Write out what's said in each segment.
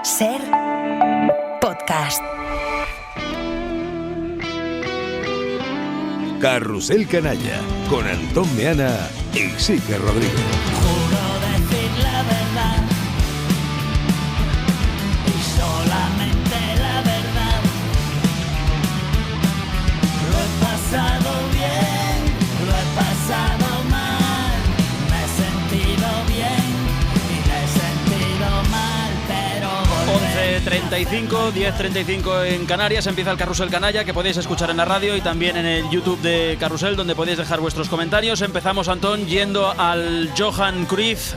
Ser podcast. Carrusel Canalla con Antón Meana y Iker Rodríguez. Juro decir la verdad y solamente la verdad. Lo he pasado bien, lo he pasado mal, me he sentido bien y me he sentido mal, pero 11:35, 10:35 en Canarias, empieza el Carrusel Canalla, que podéis escuchar en la radio y también en el YouTube de Carrusel, donde podéis dejar vuestros comentarios. Empezamos, Antón, yendo al Johan Cruyff,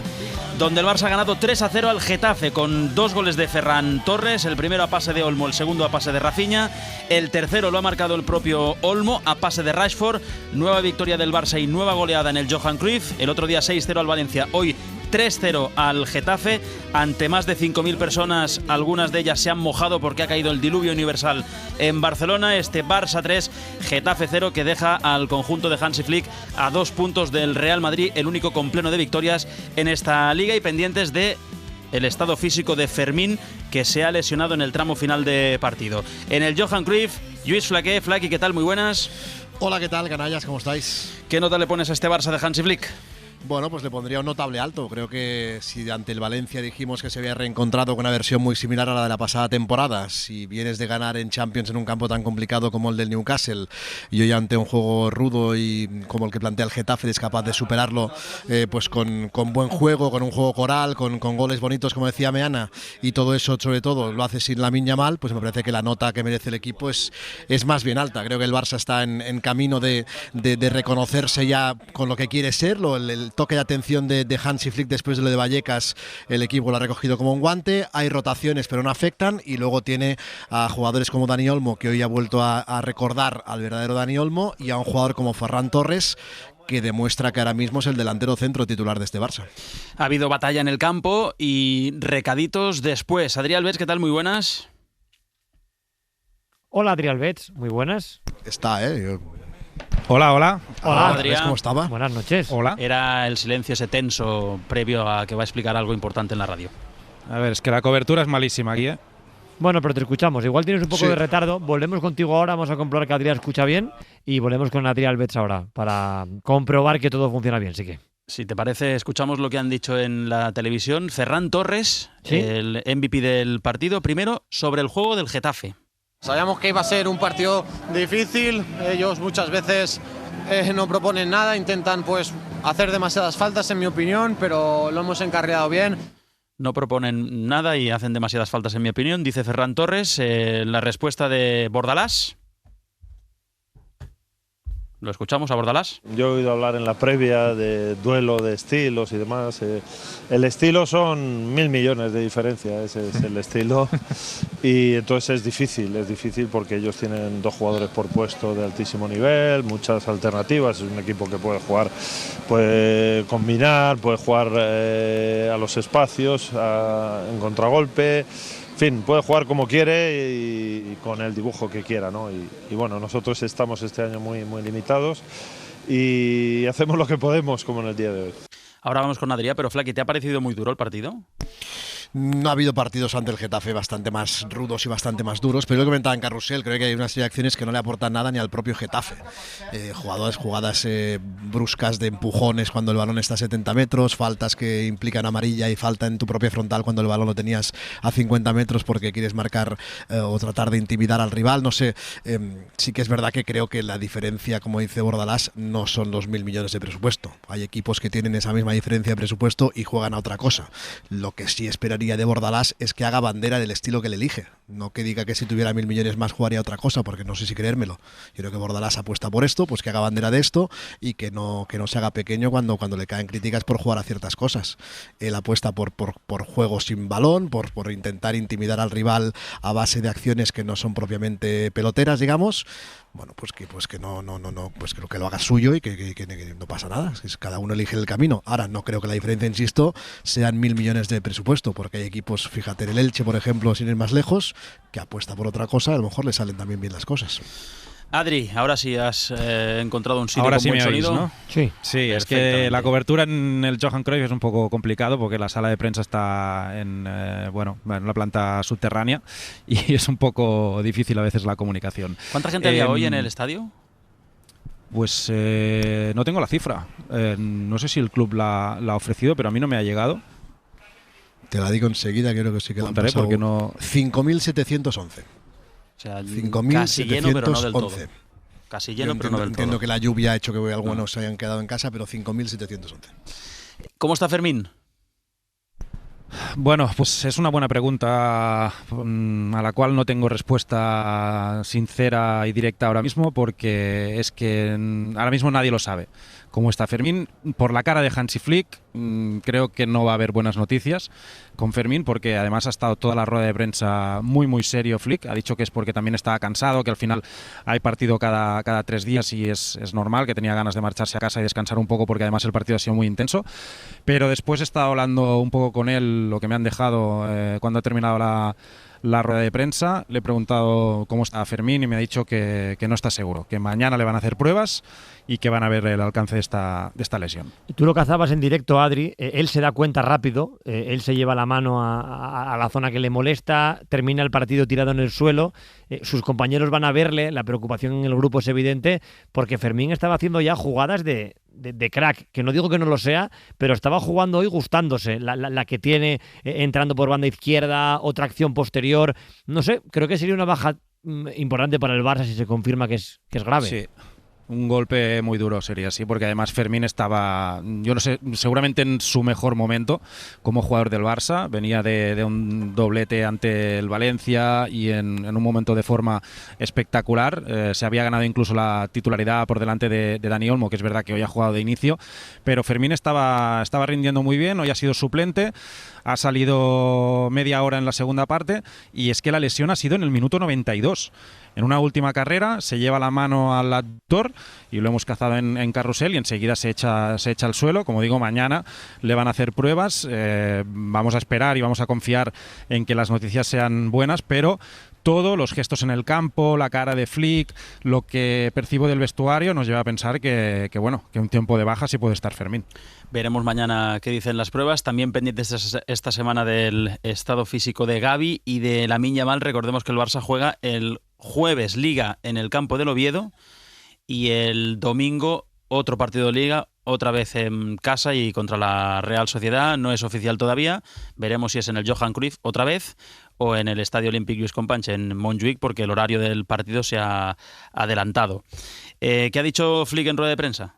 donde el Barça ha ganado 3-0 al Getafe, con 2 goles de Ferran Torres, el primero a pase de Olmo, el segundo a pase de Rafinha, el tercero lo ha marcado el propio Olmo a pase de Rashford. Nueva victoria del Barça y nueva goleada en el Johan Cruyff. El otro día 6-0 al Valencia, hoy 3-0 al Getafe, ante más de 5.000 personas. Algunas de ellas se han mojado porque ha caído el diluvio universal en Barcelona. Este Barça 3, Getafe 0, que deja al conjunto de Hansi Flick a 2 puntos del Real Madrid, el único con pleno de victorias en esta liga, y pendientes de el estado físico de Fermín, que se ha lesionado en el tramo final de partido. En el Johan Cruyff, Lluís Flaqué. Flaqui, ¿qué tal? Muy buenas. Hola, ¿qué tal, canallas? ¿Cómo estáis? ¿Qué nota le pones a este Barça de Hansi Flick? Bueno, pues le pondría un notable alto. Creo que si ante el Valencia dijimos que se había reencontrado con una versión muy similar a la de la pasada temporada, si vienes de ganar en Champions en un campo tan complicado como el del Newcastle y hoy ante un juego rudo y como el que plantea el Getafe, es capaz de superarlo pues con buen juego, con un juego coral, con goles bonitos, como decía Meana, y todo eso sobre todo lo hace sin Lamine Yamal, pues me parece que la nota que merece el equipo es más bien alta. Creo que el Barça está en camino de reconocerse ya con lo que quiere ser. El toque de atención de Hansi Flick después de lo de Vallecas, el equipo lo ha recogido como un guante. Hay rotaciones pero no afectan, y luego tiene a jugadores como Dani Olmo, que hoy ha vuelto a recordar al verdadero Dani Olmo, y a un jugador como Ferran Torres, que demuestra que ahora mismo es el delantero centro titular de este Barça. Ha habido batalla en el campo y recaditos después. Adrián Albets, ¿qué tal? Muy buenas. Hola, Adrián Albets, muy buenas. Está, Hola. Hola, Adrián. ¿Cómo estaba? Buenas noches. Hola. Era el silencio ese tenso previo a que va a explicar algo importante en la radio. A ver, es que la cobertura es malísima aquí, ¿eh? Bueno, pero te escuchamos. Igual tienes un poco Sí. de retardo. Volvemos contigo ahora. Vamos a comprobar que Adrián escucha bien. Y volvemos con Adrián Albets ahora para comprobar que todo funciona bien. Sí que. Si te parece, escuchamos lo que han dicho en la televisión. Ferran Torres, ¿Sí? el MVP del partido, primero sobre el juego del Getafe. Sabíamos que iba a ser un partido difícil. Ellos muchas veces no proponen nada, intentan pues hacer demasiadas faltas, en mi opinión, pero lo hemos encarrilado bien. No proponen nada y hacen demasiadas faltas, en mi opinión, dice Ferran Torres. La respuesta de Bordalás. ¿Lo escuchamos a Bordalás? Yo he oído hablar en la previa de duelo de estilos y demás. El estilo son 1.000 millones de diferencia, ese es el estilo. Y entonces es difícil porque ellos tienen 2 jugadores por puesto de altísimo nivel, muchas alternativas. Es un equipo que puede jugar, puede combinar, puede jugar a los espacios, en contragolpe. En fin, puede jugar como quiere y con el dibujo que quiera, ¿no? Y bueno, nosotros estamos este año muy limitados y hacemos lo que podemos, como en el día de hoy. Ahora vamos con Adrián, pero Flaqui, ¿te ha parecido muy duro el partido? No ha habido partidos ante el Getafe bastante más rudos y bastante más duros, pero yo lo comentaba en Carrusel, creo que hay una serie de acciones que no le aportan nada ni al propio Getafe. Jugadas bruscas de empujones cuando el balón está a 70 metros, faltas que implican amarilla y falta en tu propia frontal cuando el balón lo tenías a 50 metros porque quieres marcar o tratar de intimidar al rival. No sé, sí que es verdad que creo que la diferencia, como dice Bordalás, no son los 1.000 millones de presupuesto. Hay equipos que tienen esa misma diferencia de presupuesto y juegan a otra cosa. Lo que sí esperaría de Bordalás es que haga bandera del estilo que le elige, no que diga que si tuviera 1.000 millones más jugaría otra cosa, porque no sé si creérmelo. Yo creo que Bordalás apuesta por esto, pues que haga bandera de esto y que no se haga pequeño cuando le caen críticas por jugar a ciertas cosas. Él apuesta por juego sin balón, por intentar intimidar al rival a base de acciones que no son propiamente peloteras, digamos. Bueno, pues que lo haga suyo y que no pasa nada. Es cada uno elige el camino. Ahora, no creo que la diferencia, insisto, sean 1.000 millones de presupuesto, porque hay equipos, fíjate, el Elche, por ejemplo, sin ir más lejos, que apuesta por otra cosa, a lo mejor le salen también bien las cosas. Adri, ahora sí has encontrado un sitio Ahora con sí buen me oís, sonido. ¿no? Sí. Sí, es que la cobertura en el Johan Cruyff es un poco complicado porque la sala de prensa está en una planta subterránea y es un poco difícil a veces la comunicación. ¿Cuánta gente había hoy en el estadio? Pues no tengo la cifra. No sé si el club la ha ofrecido, pero a mí no me ha llegado. Te la digo enseguida, creo que sí que la han Contaré pasado. porque no... 5.711. O sea, 5.711. casi lleno, pero no del todo. Casi lleno, pero no del todo. Entiendo que la lluvia ha hecho que algunos se hayan quedado en casa, pero 5.711. ¿Cómo está Fermín? Bueno, pues es una buena pregunta a la cual no tengo respuesta sincera y directa ahora mismo, porque es que ahora mismo nadie lo sabe. Cómo está Fermín, por la cara de Hansi Flick, creo que no va a haber buenas noticias con Fermín, porque además ha estado toda la rueda de prensa muy serio Flick. Ha dicho que es porque también estaba cansado, que al final hay partido cada 3 días y es normal, que tenía ganas de marcharse a casa y descansar un poco, porque además el partido ha sido muy intenso. Pero después he estado hablando un poco con él, lo que me han dejado cuando ha terminado la rueda de prensa. Le he preguntado cómo está Fermín y me ha dicho que no está seguro, que mañana le van a hacer pruebas y que van a ver el alcance de esta lesión. Tú lo cazabas en directo, Adri. Él se da cuenta rápido, él se lleva la mano a la zona que le molesta, termina el partido tirado en el suelo, sus compañeros van a verle, la preocupación en el grupo es evidente, porque Fermín estaba haciendo ya jugadas de crack, que no digo que no lo sea, pero estaba jugando hoy gustándose, la que tiene entrando por banda izquierda, otra acción posterior, no sé, creo que sería una baja importante para el Barça si se confirma que es grave. Sí. Un golpe muy duro sería así, porque además Fermín estaba, yo no sé, seguramente en su mejor momento como jugador del Barça. Venía de un doblete ante el Valencia y en un momento de forma espectacular. Se había ganado incluso la titularidad por delante de Dani Olmo, que es verdad que hoy ha jugado de inicio, pero Fermín estaba rindiendo muy bien. Hoy ha sido suplente, ha salido media hora en la segunda parte y es que la lesión ha sido en el minuto 92. En una última carrera se lleva la mano al aductor y lo hemos cazado en carrusel y enseguida se echa al suelo. Como digo, mañana le van a hacer pruebas. Vamos a esperar y vamos a confiar en que las noticias sean buenas, pero todo, los gestos en el campo, la cara de Flick, lo que percibo del vestuario nos lleva a pensar que un tiempo de baja sí puede estar Fermín. Veremos mañana qué dicen las pruebas. También pendientes esta semana del estado físico de Gavi y de Lamine Yamal. Recordemos que el Barça juega el jueves Liga en el campo del Oviedo y el domingo otro partido de Liga, otra vez en casa y contra la Real Sociedad. No es oficial todavía. Veremos si es en el Johan Cruyff otra vez o en el Estadio Olímpic Lluís Companys en Montjuïc, porque el horario del partido se ha adelantado. ¿Qué ha dicho Flick en rueda de prensa?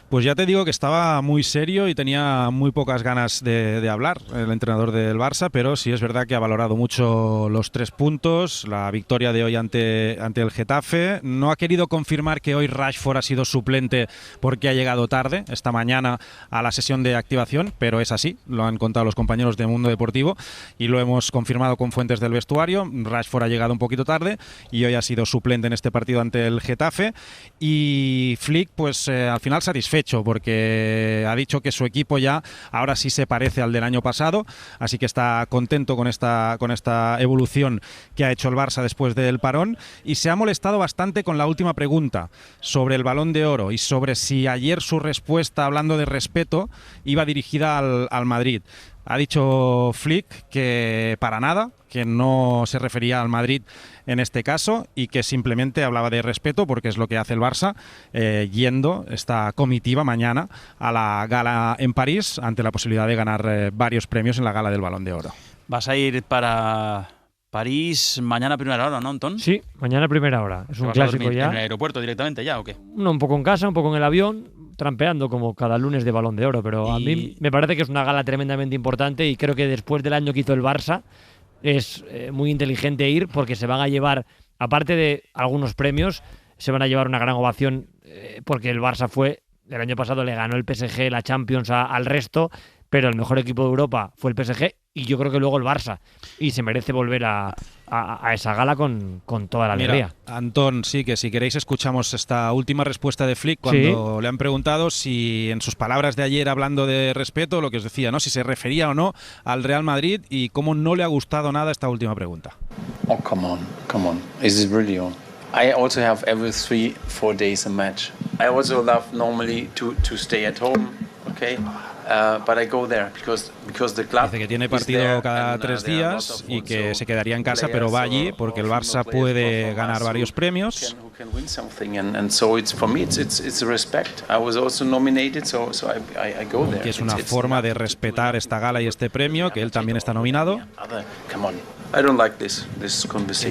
Pues ya te digo que estaba muy serio y tenía muy pocas ganas de hablar el entrenador del Barça, pero sí es verdad que ha valorado mucho los 3 puntos, la victoria de hoy ante el Getafe. No ha querido confirmar que hoy Rashford ha sido suplente porque ha llegado tarde esta mañana a la sesión de activación, pero es así, lo han contado los compañeros de Mundo Deportivo y lo hemos confirmado con fuentes del vestuario. Rashford ha llegado un poquito tarde y hoy ha sido suplente en este partido ante el Getafe y Flick pues al final satisfecho porque ha dicho que su equipo ya ahora sí se parece al del año pasado, así que está contento con esta evolución que ha hecho el Barça después del parón y se ha molestado bastante con la última pregunta sobre el Balón de Oro y sobre si ayer su respuesta hablando de respeto iba dirigida al Madrid. Ha dicho Flick que para nada, que no se refería al Madrid en este caso y que simplemente hablaba de respeto porque es lo que hace el Barça yendo esta comitiva mañana a la gala en París ante la posibilidad de ganar varios premios en la gala del Balón de Oro. Vas a ir para París mañana a primera hora, ¿no, Antón? Sí, mañana a primera hora. Es un ¿Vas a clásico dormir ya. en el aeropuerto directamente ya o qué? Un poco en casa, un poco en el avión, trampeando como cada lunes de Balón de Oro, pero a mí me parece que es una gala tremendamente importante y creo que después del año que hizo el Barça es muy inteligente ir porque se van a llevar, aparte de algunos premios, se van a llevar una gran ovación porque el Barça el año pasado le ganó el PSG la Champions al resto, pero el mejor equipo de Europa fue el PSG y yo creo que luego el Barça y se merece volver a esa gala con toda la alegría. Mira, Antón, sí, que si queréis escuchamos esta última respuesta de Flick cuando le han preguntado si en sus palabras de ayer hablando de respeto, lo que os decía, ¿no? Si se refería o no al Real Madrid y cómo no le ha gustado nada esta última pregunta. Oh, come on. Is this really on? I also have every 3-4 days a match. I also love normally to stay at home, okay? But I go there because the club. Dice que tiene partido cada 3 días y que se quedaría en casa, pero va allí porque el Barça puede ganar varios premios. Que es una forma de respetar esta gala y este premio, que él también está nominado.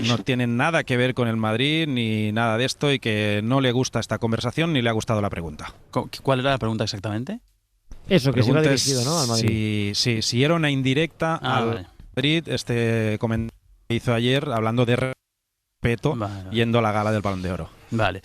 No tiene nada que ver con el Madrid ni nada de esto y que no le gusta esta conversación ni le ha gustado la pregunta. ¿Cuál era la pregunta exactamente? Eso, que se iba dirigido, ¿no? Al Madrid. Si era una indirecta al Madrid, este comentario que hizo ayer hablando de respeto yendo a la gala del Balón de Oro. Vale.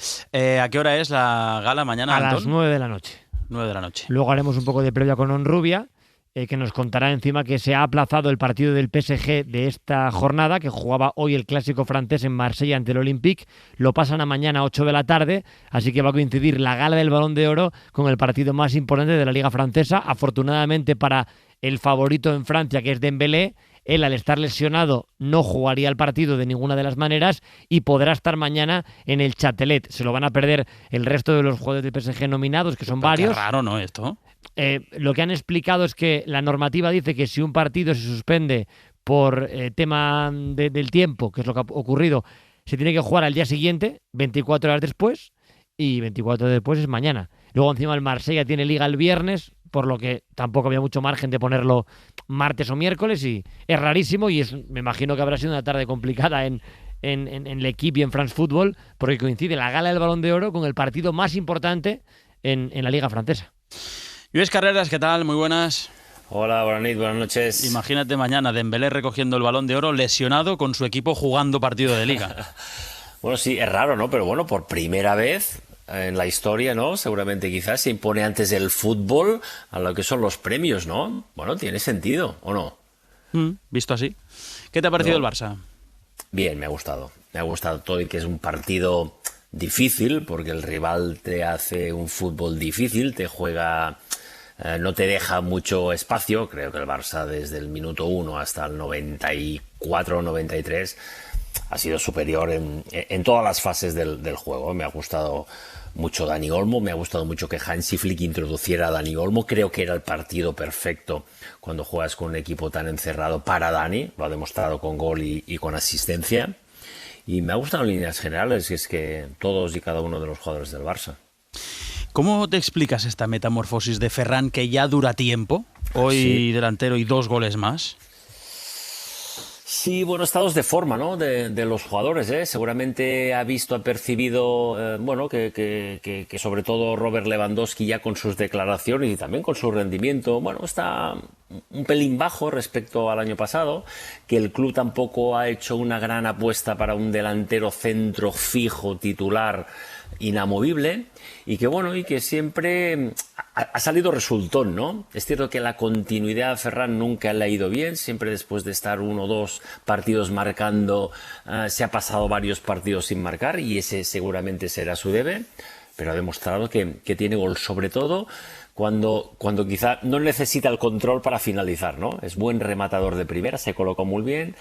¿A qué hora es la gala mañana, Antón? A las 9 de la noche. 9 de la noche. Luego haremos un poco de previa con Onrubia, que nos contará encima que se ha aplazado el partido del PSG de esta jornada, que jugaba hoy el clásico francés en Marsella ante el Olympique. Lo pasan a mañana a 8 de la tarde, así que va a coincidir la gala del Balón de Oro con el partido más importante de la Liga Francesa. Afortunadamente para el favorito en Francia, que es Dembélé, él al estar lesionado no jugaría el partido de ninguna de las maneras y podrá estar mañana en el Châtelet. Se lo van a perder el resto de los jugadores del PSG nominados, que son varios. Qué raro, ¿no? Esto. Lo que han explicado es que la normativa dice que si un partido se suspende por tema del tiempo, que es lo que ha ocurrido, se tiene que jugar al día siguiente, 24 horas después, y 24 horas después es mañana. Luego encima el Marsella tiene liga el viernes, por lo que tampoco había mucho margen de ponerlo martes o miércoles, y es rarísimo, y me imagino que habrá sido una tarde complicada en l'Equipe y en France Football, porque coincide la gala del Balón de Oro con el partido más importante en la Liga Francesa. Luis Carreras, ¿qué tal? Muy buenas. Hola, buenas noches. Imagínate mañana Dembélé recogiendo el Balón de Oro lesionado con su equipo jugando partido de Liga. Bueno, sí, es raro, ¿no? Pero bueno, por primera vez en la historia, ¿no? Seguramente quizás se impone antes el fútbol a lo que son los premios, ¿no? Bueno, tiene sentido, ¿o no? Visto así. ¿Qué te ha parecido el Barça? Bien, me ha gustado. Me ha gustado todo y que es un partido difícil, porque el rival te hace un fútbol difícil, te juega, no te deja mucho espacio. Creo que el Barça desde el minuto 1 hasta el 94 o 93 ha sido superior en todas las fases del juego. Me ha gustado mucho Dani Olmo, me ha gustado mucho que Hansi Flick introduciera a Dani Olmo. Creo que era el partido perfecto cuando juegas con un equipo tan encerrado para Dani, lo ha demostrado con gol y con asistencia. Y me ha gustado en líneas generales, es que todos y cada uno de los jugadores del Barça. ¿Cómo te explicas esta metamorfosis de Ferran, que ya dura tiempo? Hoy delantero y 2 goles más. Sí, bueno, estados de forma, ¿no? De los jugadores, ¿eh? Seguramente ha percibido, que sobre todo Robert Lewandowski, ya con sus declaraciones y también con su rendimiento, bueno, está un pelín bajo respecto al año pasado, que el club tampoco ha hecho una gran apuesta para un delantero centro fijo, titular, inamovible, y que siempre ha salido resultón, ¿no? Es cierto que la continuidad a Ferran nunca le ha ido bien, siempre después de estar 1 o 2 partidos marcando, se ha pasado varios partidos sin marcar, y ese seguramente será su debe, pero ha demostrado que tiene gol, sobre todo cuando quizá no necesita el control para finalizar, ¿no? Es buen rematador de primera, se coloca muy bien.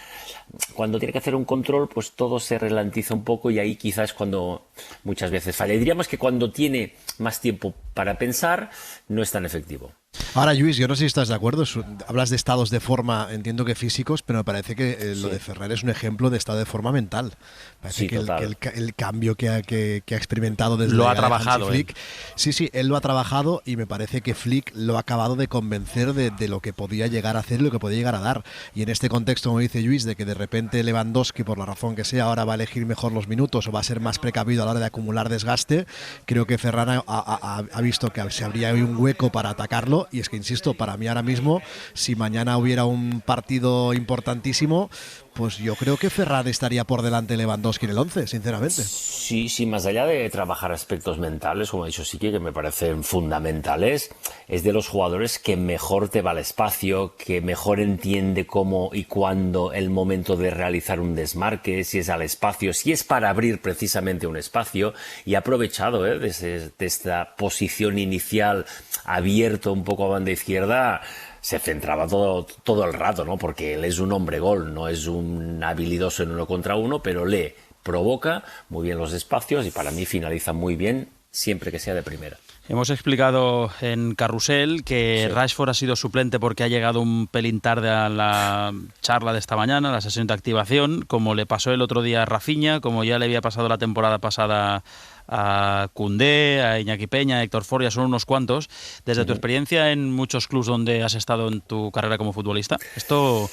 Cuando tiene que hacer un control, pues todo se ralentiza un poco, y ahí quizás es cuando muchas veces falla. Y diríamos que cuando tiene más tiempo para pensar, no es tan efectivo. Ahora, Luis, yo no sé si estás de acuerdo, hablas de estados de forma, entiendo que físicos, pero me parece que lo de Ferran es un ejemplo de estado de forma mental. Parece que el cambio que ha experimentado desde lo ha trabajado, Flick, sí, él lo ha trabajado, y me parece que Flick lo ha acabado de convencer de lo que podía llegar a hacer y lo que podía llegar a dar. Y en este contexto, como dice Luis, de que de repente Lewandowski, por la razón que sea, ahora va a elegir mejor los minutos o va a ser más precavido a la hora de acumular desgaste, creo que Ferran ha visto que se abría un hueco para atacarlo. Y es que, insisto, para mí ahora mismo, si mañana hubiera un partido importantísimo, pues yo creo que Ferran estaría por delante de Lewandowski en el 11, sinceramente. Sí, más allá de trabajar aspectos mentales, como ha dicho Sique, que me parecen fundamentales, es de los jugadores que mejor te va al espacio, que mejor entiende cómo y cuándo el momento de realizar un desmarque, si es al espacio, si es para abrir precisamente un espacio, y ha aprovechado de esta posición inicial abierto un poco a banda izquierda. Se centraba todo el rato, ¿no? Porque él es un hombre gol, no es un habilidoso en 1 contra 1, pero lee, provoca muy bien los espacios y para mí finaliza muy bien siempre que sea de primera. Hemos explicado en Carrusel que sí. Rashford ha sido suplente porque ha llegado un pelín tarde a la charla de esta mañana, a la sesión de activación, como le pasó el otro día a Rafinha, como ya le había pasado la temporada pasada a Koundé, a Iñaki Peña, a Héctor Ford, ya son unos cuantos. Desde tu experiencia en muchos clubes donde has estado en tu carrera como futbolista, ¿esto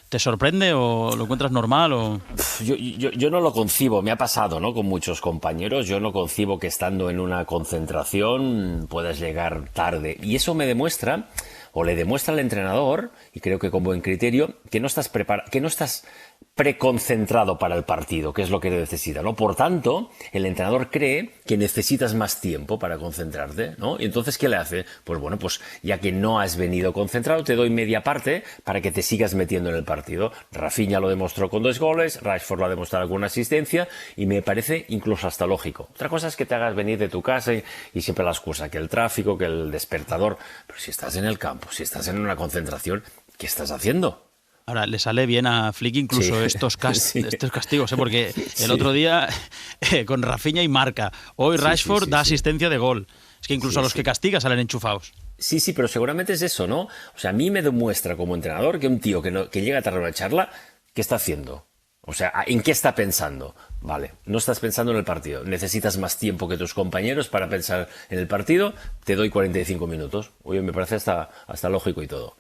te sorprende o lo encuentras normal? O... Yo no lo concibo, me ha pasado, ¿no?, con muchos compañeros. Yo no concibo que estando en una concentración puedas llegar tarde. Y eso me demuestra, o le demuestra al entrenador, y creo que con buen criterio, que no estás preconcentrado para el partido, que es lo que necesita, ¿no? Por tanto, el entrenador cree que necesitas más tiempo para concentrarte, ¿no? Y entonces, ¿qué le hace? Pues bueno, pues ya que no has venido concentrado, te doy media parte para que te sigas metiendo en el partido. Rafinha lo demostró con 2 goles, Rashford lo ha demostrado con una asistencia, y me parece incluso hasta lógico. Otra cosa es que te hagas venir de tu casa y siempre la excusa, que el tráfico, que el despertador. Pero si estás en el campo, si estás en una concentración, ¿qué estás haciendo? Ahora, le sale bien a Flick incluso sí. estos castigos, porque el otro día con Rafinha y marca. Hoy Rashford da asistencia de gol. Es que incluso a los que castiga salen enchufados. Sí, pero seguramente es eso, ¿no? O sea, a mí me demuestra como entrenador que un tío que llega tarde a una charla, ¿qué está haciendo? O sea, ¿en qué está pensando? Vale, no estás pensando en el partido. Necesitas más tiempo que tus compañeros para pensar en el partido. Te doy 45 minutos. Oye, me parece hasta lógico y todo.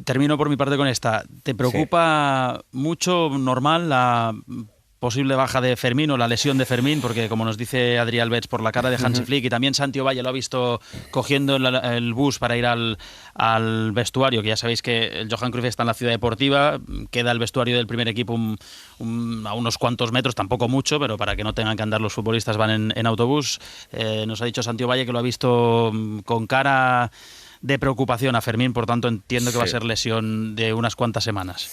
Termino por mi parte con esta. ¿Te preocupa mucho, normal, la posible baja de Fermín o la lesión de Fermín? Porque como nos dice Adri Alberts, por la cara de Hansi Flick, y también Santi Ovalle lo ha visto cogiendo el bus para ir al vestuario, que ya sabéis que el Johan Cruyff está en la Ciudad Deportiva, queda el vestuario del primer equipo a unos cuantos metros, tampoco mucho, pero para que no tengan que andar los futbolistas van en autobús. Nos ha dicho Santi Ovalle que lo ha visto con cara de preocupación a Fermín, por tanto entiendo que va a ser lesión de unas cuantas semanas.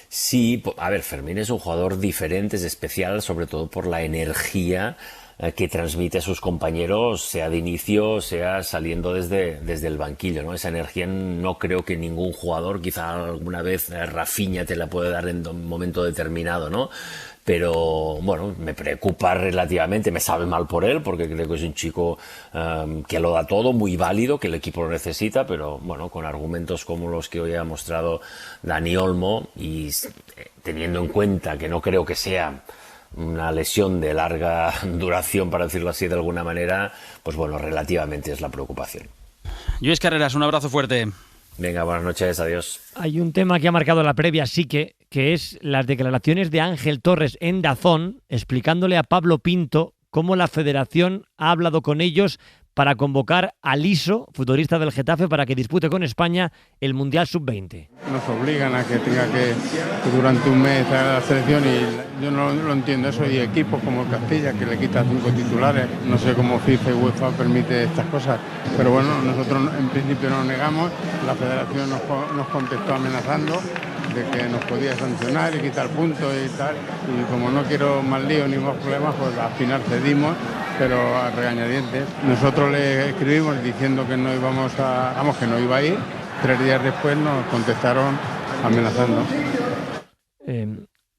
Sí, a ver, Fermín es un jugador diferente, es especial, sobre todo por la energía que transmite a sus compañeros, sea de inicio, sea saliendo desde el banquillo, ¿no? Esa energía no creo que ningún jugador, quizá alguna vez Rafinha te la puede dar en un momento determinado, ¿no? Pero bueno, me preocupa relativamente, me sabe mal por él, porque creo que es un chico que lo da todo, muy válido, que el equipo lo necesita, pero bueno, con argumentos como los que hoy ha mostrado Dani Olmo, y teniendo en cuenta que no creo que sea una lesión de larga duración, para decirlo así de alguna manera, pues bueno, relativamente es la preocupación. Luis Carreras, un abrazo fuerte. Venga, buenas noches, adiós. Hay un tema que ha marcado la previa, sí que es las declaraciones de Ángel Torres en DAZN, explicándole a Pablo Pinto cómo la federación ha hablado con ellos para convocar a Liso, futbolista del Getafe, para que dispute con España el Mundial Sub-20. Nos obligan a que tenga que durante un mes a la selección, y yo no lo entiendo eso, y equipos como el Castilla, que le quita 5 titulares, no sé cómo FIFA y UEFA permite estas cosas, pero bueno, nosotros en principio nos negamos, la federación nos contestó amenazando de que nos podía sancionar y quitar puntos y tal, y como no quiero más lío ni más problemas, pues al final cedimos, pero a regañadientes. Nosotros le escribimos diciendo que no íbamos que no iba a ir. 3 días después nos contestaron amenazando.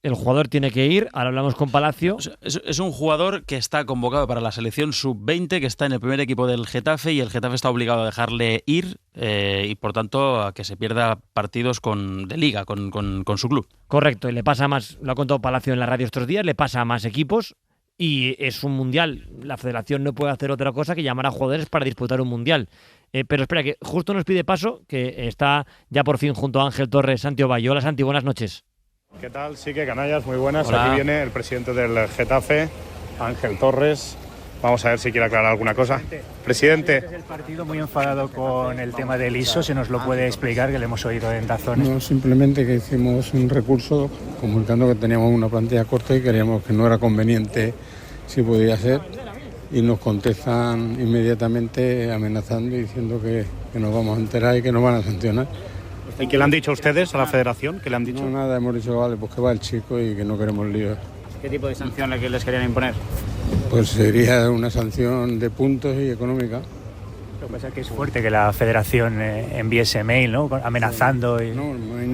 El jugador tiene que ir, ahora hablamos con Palacio. Es un jugador que está convocado para la selección sub-20, que está en el primer equipo del Getafe, y el Getafe está obligado a dejarle ir y por tanto a que se pierda partidos de liga con su club. Correcto, y le pasa más, lo ha contado Palacio en la radio estos días, le pasa a más equipos. Y es un mundial. La federación no puede hacer otra cosa que llamar a jugadores para disputar un mundial. Pero espera, que justo nos pide paso, que está ya por fin junto a Ángel Torres, Santi Ovalle. Hola Santi, buenas noches. ¿Qué tal? Sí, que canallas, muy buenas. Hola. Aquí viene el presidente del Getafe, Ángel Torres. Vamos a ver si quiere aclarar alguna cosa. Presidente. El partido muy enfadado con el tema del ISO, si nos lo puede explicar, que le hemos oído en DAZN. No, simplemente que hicimos un recurso comunicando que teníamos una plantilla corta y creíamos que no era conveniente si podía ser, y nos contestan inmediatamente amenazando y diciendo que nos vamos a enterar y que nos van a sancionar. ¿Y qué le han dicho a ustedes, a la federación? ¿Qué le han dicho? No, nada, hemos dicho, vale, pues que va el chico y que no queremos líos. ¿Qué tipo de sanción les querían imponer? Pues sería una sanción de puntos y económica. Lo que pasa es que es fuerte que la federación envíe ese mail, ¿no? Amenazando. No,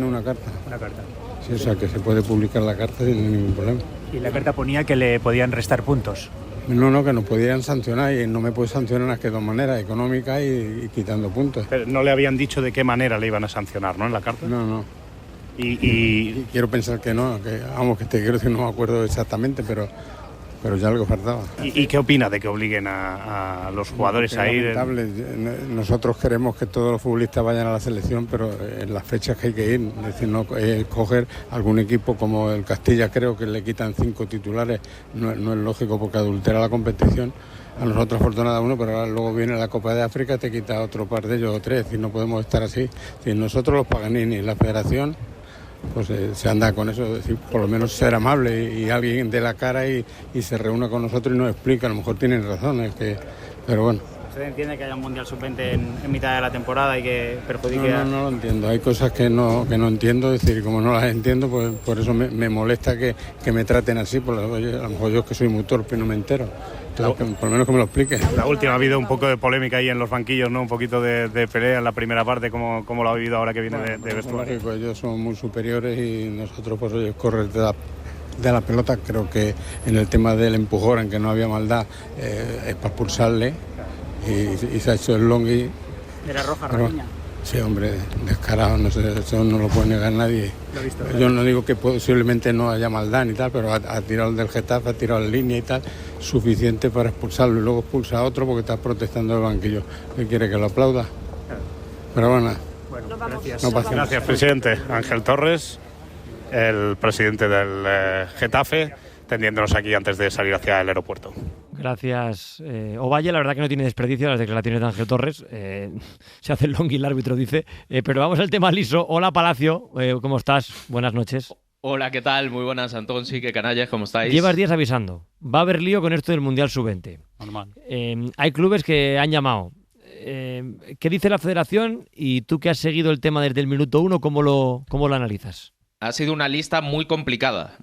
una carta. Una carta. Sí, o sea, que se puede publicar la carta sin ningún problema. Y la carta ponía que le podían restar puntos. No, que nos podían sancionar y no me puede sancionar más que de dos maneras, económica y quitando puntos. Pero no le habían dicho de qué manera le iban a sancionar, ¿no? En la carta. No. Y quiero pensar que no, que vamos, que te quiero decir, no me acuerdo exactamente, pero ya algo faltaba. ¿Y qué opina de que obliguen a los jugadores a ir? Lamentable. Nosotros queremos que todos los futbolistas vayan a la selección, pero en las fechas que hay que ir, es decir, no coger algún equipo como el Castilla, creo que le quitan 5 titulares, no es lógico porque adultera la competición. A nosotros afortunadamente uno, pero ahora luego viene la Copa de África, te quita otro par de ellos o 3, y no podemos estar así. Si nosotros los Paganini, la Federación, pues se anda con eso, decir, por lo menos ser amable y alguien dé la cara y se reúna con nosotros y nos explica, a lo mejor tienen razón, pero bueno. ¿Usted entiende que haya un Mundial Sub-20 en mitad de la temporada y que perjudique No lo entiendo, hay cosas que no entiendo, es decir, como no las entiendo, pues por eso me molesta que me traten así, a lo mejor yo que soy muy torpe y no me entero. Claro, por lo menos que me lo explique. La última ha habido un poco de polémica ahí en los banquillos, ¿no? Un poquito de pelea en la primera parte, ¿cómo lo ha vivido ahora que viene de vestuario? Lógico, ellos son muy superiores y nosotros pues oye, correr de la pelota, creo que en el tema del empujón, en que no había maldad, es para expulsarle y se ha hecho el longhi. Era roja, Rafinha. Sí, hombre, descarado, no sé, eso no lo puede negar nadie. Yo no digo que posiblemente no haya maldad ni tal, pero ha tirado el del Getafe, ha tirado en línea y tal, suficiente para expulsarlo y luego expulsa a otro porque está protestando el banquillo. ¿Qué quiere, que lo aplauda? Pero bueno, gracias. Gracias, presidente. Ángel Torres, el presidente del Getafe, tendiéndonos aquí antes de salir hacia el aeropuerto. Gracias, Ovalle. La verdad que no tiene desperdicio las declaraciones de Ángel Torres. Se hace el longhi, el árbitro dice. Pero vamos al tema liso. Hola, Palacio. ¿Cómo estás? Buenas noches. Hola, ¿qué tal? Muy buenas, Antón. Sí, que canallas, ¿cómo estáis? Llevas días avisando. Va a haber lío con esto del Mundial Sub-20. Normal. Hay clubes que han llamado. ¿Qué dice la Federación? Y tú que has seguido el tema desde el minuto 1, ¿cómo lo analizas? Ha sido una lista muy complicada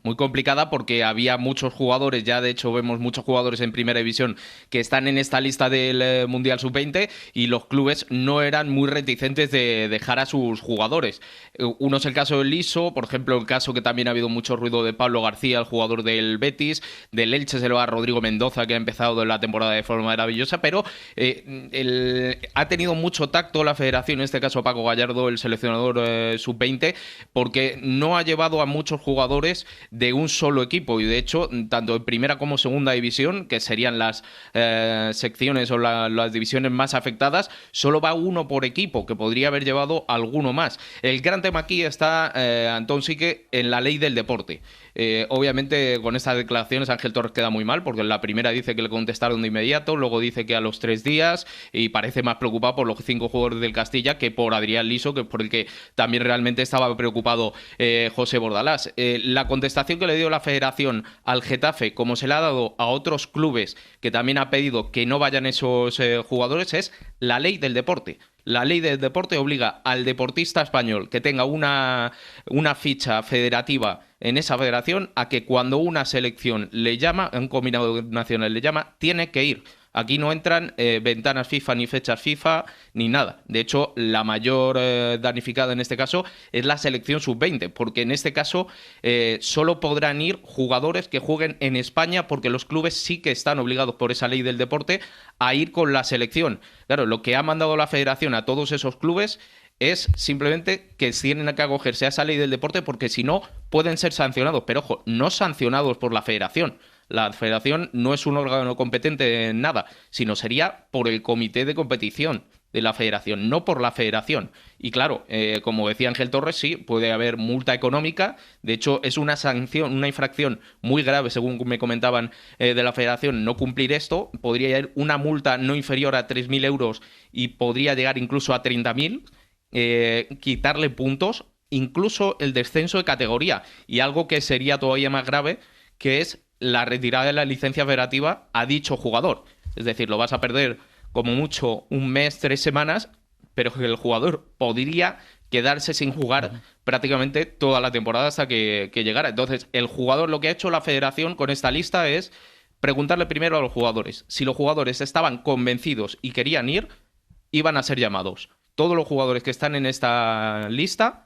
porque había muchos jugadores, ya de hecho vemos muchos jugadores en primera división que están en esta lista del Mundial Sub-20 y los clubes no eran muy reticentes de dejar a sus jugadores. Uno es el caso del Liso, por ejemplo el caso que también ha habido mucho ruido de Pablo García, el jugador del Betis, del Elche se lo va a Rodrigo Mendoza, que ha empezado la temporada de forma maravillosa, pero ha tenido mucho tacto la Federación, en este caso Paco Gallardo, el seleccionador Sub-20, porque no ha llevado a muchos jugadores de un solo equipo y de hecho tanto en primera como segunda división, que serían las secciones o las divisiones más afectadas, solo va uno por equipo, que podría haber llevado alguno más. El gran tema aquí está, Antón, sí que en la ley del deporte. Obviamente con estas declaraciones Ángel Torres queda muy mal porque en la primera dice que le contestaron de inmediato, luego dice que a los 3 días y parece más preocupado por los 5 jugadores del Castilla que por Adrián Liso, que es por el que también realmente estaba preocupado José Bordalás. La contestación que le dio la Federación al Getafe, como se le ha dado a otros clubes que también ha pedido que no vayan esos jugadores, es la ley del deporte. La ley del deporte obliga al deportista español que tenga una ficha federativa en esa federación a que cuando una selección le llama, un combinado nacional le llama, tiene que ir. Aquí no entran ventanas FIFA ni fechas FIFA ni nada. De hecho, la mayor damnificada en este caso es la selección sub-20, porque en este caso solo podrán ir jugadores que jueguen en España, porque los clubes sí que están obligados por esa ley del deporte a ir con la selección. Claro, lo que ha mandado la Federación a todos esos clubes es simplemente que tienen que acogerse a esa ley del deporte porque si no pueden ser sancionados. Pero ojo, no sancionados por la Federación. La Federación no es un órgano competente en nada, sino sería por el comité de competición de la Federación, no por la Federación. Y claro, como decía Ángel Torres, sí, puede haber multa económica. De hecho, es una sanción, una infracción muy grave, según me comentaban de la Federación, no cumplir esto. Podría haber una multa no inferior a 3.000 euros y podría llegar incluso a 30.000, quitarle puntos, incluso el descenso de categoría. Y algo que sería todavía más grave, que es la retirada de la licencia federativa a dicho jugador. Es decir, lo vas a perder como mucho un mes, 3 semanas, pero que el jugador podría quedarse sin jugar prácticamente toda la temporada hasta que llegara. Entonces, el jugador, lo que ha hecho la Federación con esta lista es preguntarle primero a los jugadores. Si los jugadores estaban convencidos y querían ir, iban a ser llamados. Todos los jugadores que están en esta lista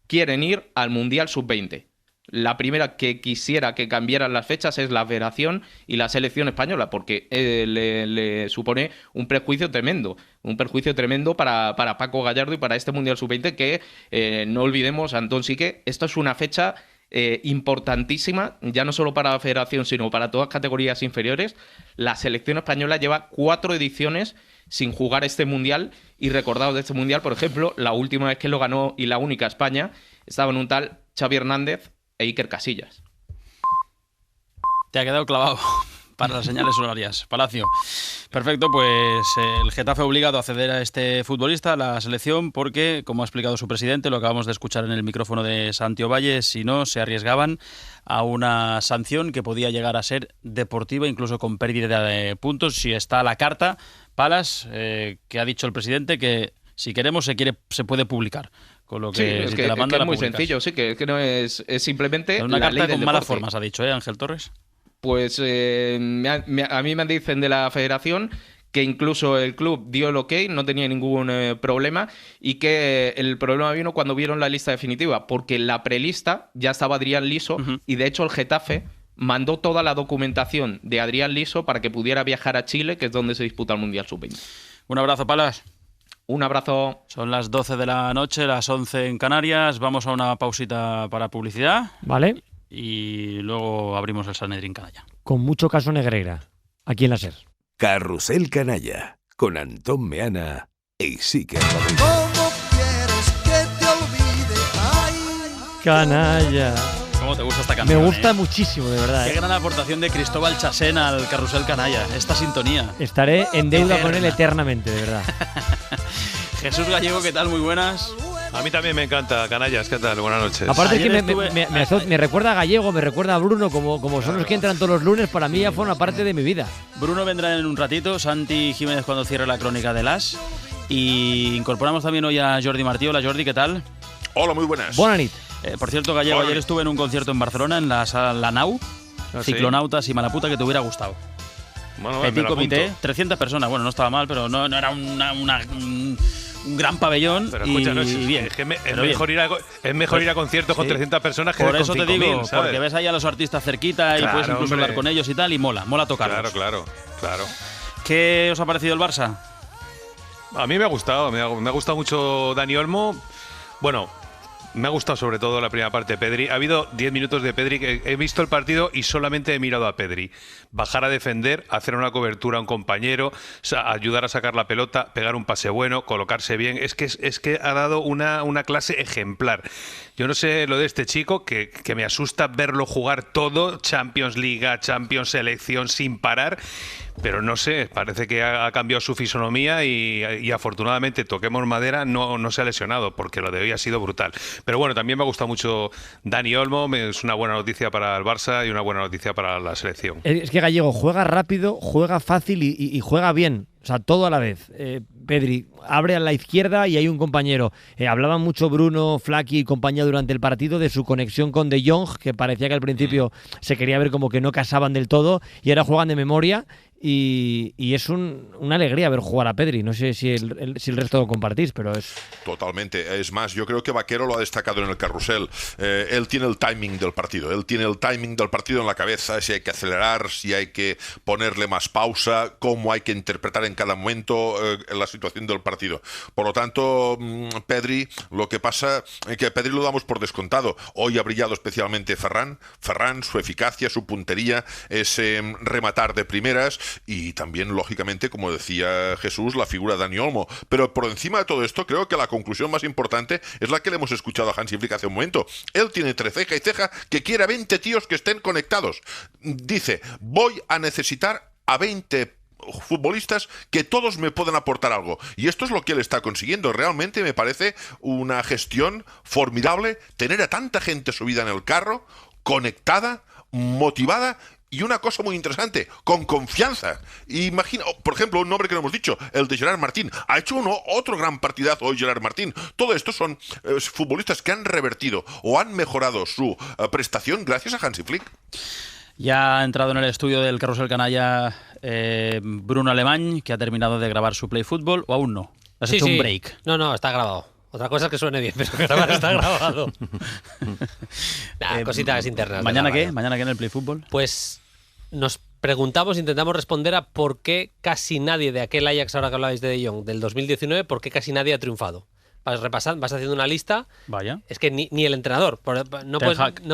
quieren ir al Mundial Sub-20. la primera que quisiera que cambiaran las fechas es la Federación y la selección española, porque le supone un perjuicio tremendo para Paco Gallardo y para este Mundial Sub-20 que, no olvidemos, Antón Sique, esto es una fecha importantísima, ya no solo para la Federación, sino para todas las categorías inferiores. La selección española lleva 4 ediciones sin jugar este Mundial, y recordados de este Mundial, por ejemplo, la última vez que lo ganó y la única España, estaban un tal Xavi Hernández e Iker Casillas. Te ha quedado clavado para las señales horarias, Palacio. Perfecto, pues el Getafe obligado a ceder a este futbolista a la selección porque, como ha explicado su presidente, lo acabamos de escuchar en el micrófono de Santi Ovalle, si no, se arriesgaban a una sanción que podía llegar a ser deportiva, incluso con pérdida de puntos, si está a la carta, Palas, que ha dicho el presidente que si queremos se puede publicar. Con lo que, sí, si te la manda, es muy publicas. Sencillo, sí, que no es simplemente una la carta ley del con malas deporte. formas, ha dicho, Ángel Torres. Pues a mí me dicen de la Federación que incluso el club dio el ok, no tenía ningún problema, y que el problema vino cuando vieron la lista definitiva, porque en la prelista ya estaba Adrián Liso, y de hecho el Getafe mandó toda la documentación de Adrián Liso para que pudiera viajar a Chile, que es donde se disputa el Mundial Sub-20. Un abrazo, Palas. Un abrazo. Son las 12 de la noche, las 11 en Canarias. Vamos a una pausita para publicidad. Vale. Y luego abrimos el Sanedrín Canalla. Con mucho caso Negreira, aquí en la SER. Carrusel Canalla, con Antón Meana e Iker Rodríguez. ¿Cómo quieres que te olvide? Ay. Canalla. ¿Cómo te gusta esta canción? Me gusta muchísimo, de verdad. Qué gran aportación de Cristóbal Chasén al Carrusel Canalla, esta sintonía. Estaré en deuda con él eternamente, de verdad. Jesús Gallego, ¿qué tal? Muy buenas. A mí también me encanta, Canallas, ¿qué tal? Buenas noches. Aparte que me recuerda a Gallego, me recuerda a Bruno, como son los que entran todos los lunes, para mí ya forma parte de mi vida. Bruno vendrá en un ratito, Santi Jiménez cuando cierre la crónica de las. Y incorporamos también hoy a Jordi Martí. Hola Jordi, ¿qué tal? Hola, muy buenas. Buena nit. Por cierto, Gallego, ayer estuve en un concierto en Barcelona, en la sala La Nau, Ciclonautas y Malaputa, que te hubiera gustado. Bueno, Petit comité, 300 personas, bueno, no estaba mal, pero no era un gran pabellón. Pero escucha, y bien. Es mejor ir a conciertos con 300 personas que por con eso te 5.000, digo, ¿sabes? porque ves ahí a los artistas cerquita Claro, y puedes incluso hombre. hablar con ellos y tal, y mola tocarlos. Claro. ¿Qué os ha parecido el Barça? A mí me ha gustado, me ha gustado mucho Dani Olmo. Bueno, me ha gustado sobre todo la primera parte de Pedri. Ha habido 10 minutos de Pedri que he visto el partido y solamente he mirado a Pedri. Bajar a defender, hacer una cobertura a un compañero, ayudar a sacar la pelota, pegar un pase bueno, colocarse bien. Es que ha dado una clase ejemplar. Yo no sé lo de este chico, que me asusta verlo jugar todo, Champions Liga, Champions Selección, sin parar. Pero no sé, parece que ha cambiado su fisonomía y afortunadamente, toquemos madera, no se ha lesionado, porque lo de hoy ha sido brutal. Pero bueno, también me ha gustado mucho Dani Olmo, es una buena noticia para el Barça y una buena noticia para la selección. Es que Gallego juega rápido, juega fácil y juega bien. O sea, todo a la vez. Pedri abre a la izquierda y hay un compañero. Hablaban mucho Bruno, Flaky y compañía durante el partido de su conexión con De Jong, que parecía que al principio se quería ver como que no casaban del todo y ahora juegan de memoria. Y es una alegría ver jugar a Pedri. No sé si el resto lo compartís, pero es... Totalmente. Es más, yo creo que Vaquero lo ha destacado en el carrusel. Él tiene el timing del partido. Él tiene el timing del partido en la cabeza. Si hay que acelerar, si hay que ponerle más pausa, cómo hay que interpretar en cada momento la situación del partido. Por lo tanto, Pedri, lo que pasa es que a Pedri lo damos por descontado. Hoy ha brillado especialmente Ferran. Ferran, su eficacia, su puntería, ese rematar de primeras. Y también, lógicamente, como decía Jesús, la figura de Dani Olmo. Pero por encima de todo esto, creo que la conclusión más importante es la que le hemos escuchado a Hansi Flick hace un momento. Él tiene entre ceja y ceja que quiere a 20 tíos que estén conectados. Dice, voy a necesitar a 20 futbolistas que todos me puedan aportar algo. Y esto es lo que él está consiguiendo. Realmente me parece una gestión formidable tener a tanta gente subida en el carro, conectada, motivada. Y una cosa muy interesante, con confianza. Imagina, por ejemplo, un nombre que no hemos dicho, el de Gerard Martín. Ha hecho otro gran partidazo hoy Gerard Martín. Todo esto son futbolistas que han revertido o han mejorado su prestación gracias a Hansi Flick. Ya ha entrado en el estudio del Carrusel Canalla Bruno Alemán, que ha terminado de grabar su Play Fútbol, o aún no. ¿Has hecho un break? No, está grabado. Otra cosa es que suene bien, pero grabar está grabado. cositas internas. ¿Mañana qué? ¿Mañana qué en el Play Fútbol? Pues nos preguntamos, intentamos responder a por qué casi nadie de aquel Ajax, ahora que hablabais de Jong, del 2019, por qué casi nadie ha triunfado. Vas repasando, vas haciendo una lista. Vaya. Es que ni el entrenador. No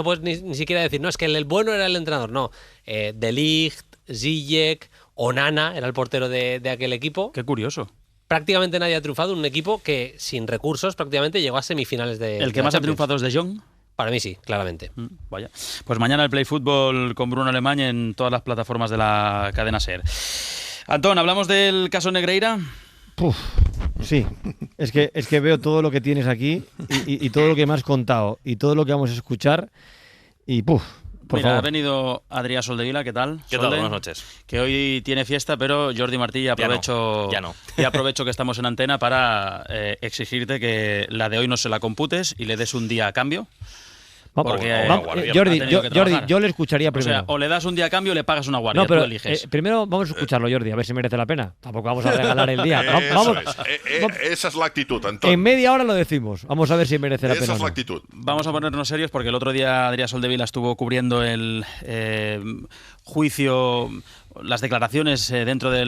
puedes ni siquiera decir, no, es que el bueno era el entrenador. No. De Ligt, Ziyech, Onana era el portero de aquel equipo. Qué curioso. Prácticamente nadie ha triunfado en un equipo que sin recursos prácticamente llegó a semifinales de ¿El que más ha triunfado es De Jong? Para mí sí, claramente. Vaya. Pues mañana el Play Fútbol con Bruno Alemany en todas las plataformas de la cadena SER. Antón, ¿hablamos del caso Negreira? Sí, es que veo todo lo que tienes aquí y todo lo que me has contado y todo lo que vamos a escuchar y por Mira, favor. ha venido Adrià Soldevila, ¿qué tal? ¿Qué tal? Buenas noches. Que hoy tiene fiesta, pero Jordi Martí, aprovecho que estamos en antena para exigirte que la de hoy no se la computes y le des un día a cambio. Jordi, yo le escucharía primero. O sea, o le das un día a cambio o le pagas una guardia, No, pero tú eliges. Primero vamos a escucharlo, Jordi, a ver si merece la pena. Tampoco vamos a regalar el día. Esa es la actitud, Antón. En media hora lo decimos. Vamos a ver si merece la pena. Esa es la no. actitud. Vamos a ponernos serios porque el otro día Adrià Soldevila estuvo cubriendo el juicio, las declaraciones dentro de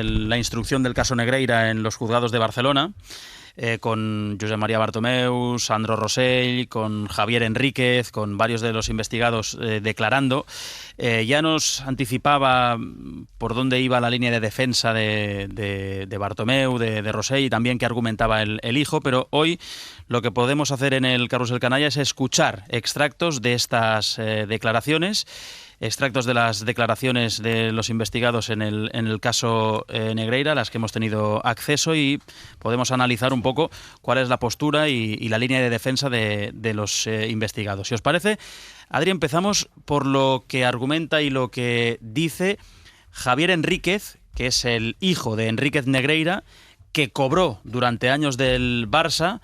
la instrucción del caso Negreira en los juzgados de Barcelona. Con Josep María Bartomeu, Sandro Rosell, con Javier Enríquez, con varios de los investigados declarando. Ya nos anticipaba por dónde iba la línea de defensa de Bartomeu, de Rosell, y también qué argumentaba el hijo, pero hoy lo que podemos hacer en el Carrusel Canalla es escuchar extractos de estas declaraciones, extractos de las declaraciones de los investigados en el caso Negreira, las que hemos tenido acceso, y podemos analizar un poco cuál es la postura y la línea de defensa de los investigados. Si os parece, Adri, empezamos por lo que argumenta y lo que dice Javier Enríquez, que es el hijo de Enríquez Negreira, que cobró durante años del Barça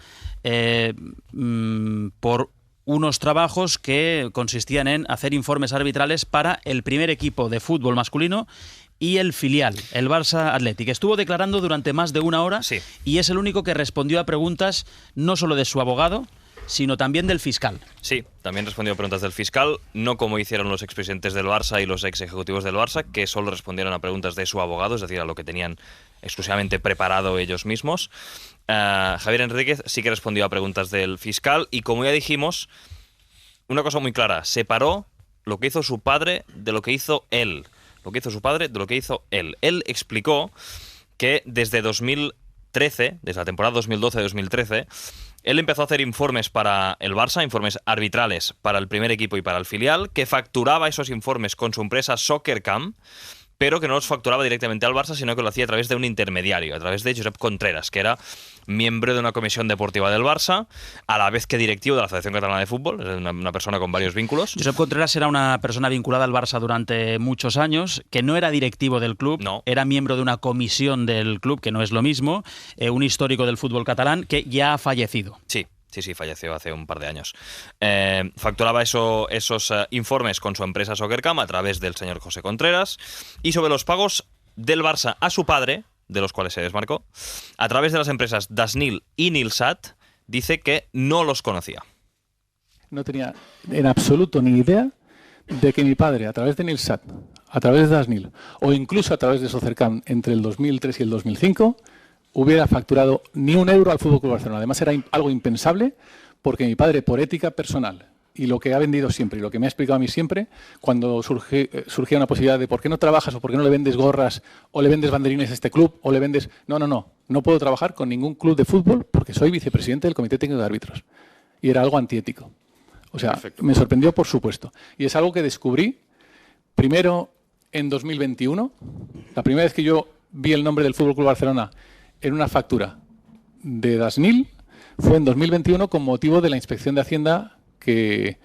por unos trabajos que consistían en hacer informes arbitrales para el primer equipo de fútbol masculino y el filial, el Barça Athletic. Estuvo declarando durante más de una hora y es el único que respondió a preguntas no solo de su abogado, sino también del fiscal. Sí, también respondió a preguntas del fiscal, no como hicieron los expresidentes del Barça y los ex ejecutivos del Barça, que solo respondieron a preguntas de su abogado, es decir, a lo que tenían exclusivamente preparado ellos mismos. Javier Enríquez sí que respondió a preguntas del fiscal y, como ya dijimos, una cosa muy clara: separó lo que hizo su padre de lo que hizo él. Lo que hizo su padre de lo que hizo él. Él explicó que desde 2013, desde la temporada 2012-2013, él empezó a hacer informes para el Barça, informes arbitrales para el primer equipo y para el filial, que facturaba esos informes con su empresa Soccercam, pero que no los facturaba directamente al Barça, sino que lo hacía a través de un intermediario, a través de Josep Contreras, que era miembro de una comisión deportiva del Barça, a la vez que directivo de la Federación Catalana de Fútbol, es una persona con varios vínculos. Josep Contreras era una persona vinculada al Barça durante muchos años, que no era directivo del club, era miembro de una comisión del club, que no es lo mismo, un histórico del fútbol catalán que ya ha fallecido. Sí, falleció hace un par de años. Facturaba esos informes con su empresa Soccercam a través del señor José Contreras, y sobre los pagos del Barça a su padre, de los cuales se desmarcó, a través de las empresas Dasnil y Nilsat, dice que no los conocía. No tenía en absoluto ni idea de que mi padre, a través de Nilsat, a través de Dasnil o incluso a través de Soccercam entre el 2003 y el 2005, hubiera facturado ni un euro al Fútbol Club Barcelona. Además, era algo impensable, porque mi padre, por ética personal y lo que ha vendido siempre y lo que me ha explicado a mí siempre, cuando surgía una posibilidad de por qué no trabajas o por qué no le vendes gorras o le vendes banderines a este club o le vendes... No puedo trabajar con ningún club de fútbol porque soy vicepresidente del Comité Técnico de Árbitros. Y era algo antiético. O sea, me sorprendió, por supuesto. Y es algo que descubrí primero en 2021. La primera vez que yo vi el nombre del Fútbol Club Barcelona en una factura de Dasnil fue en 2021 con motivo de la inspección de Hacienda que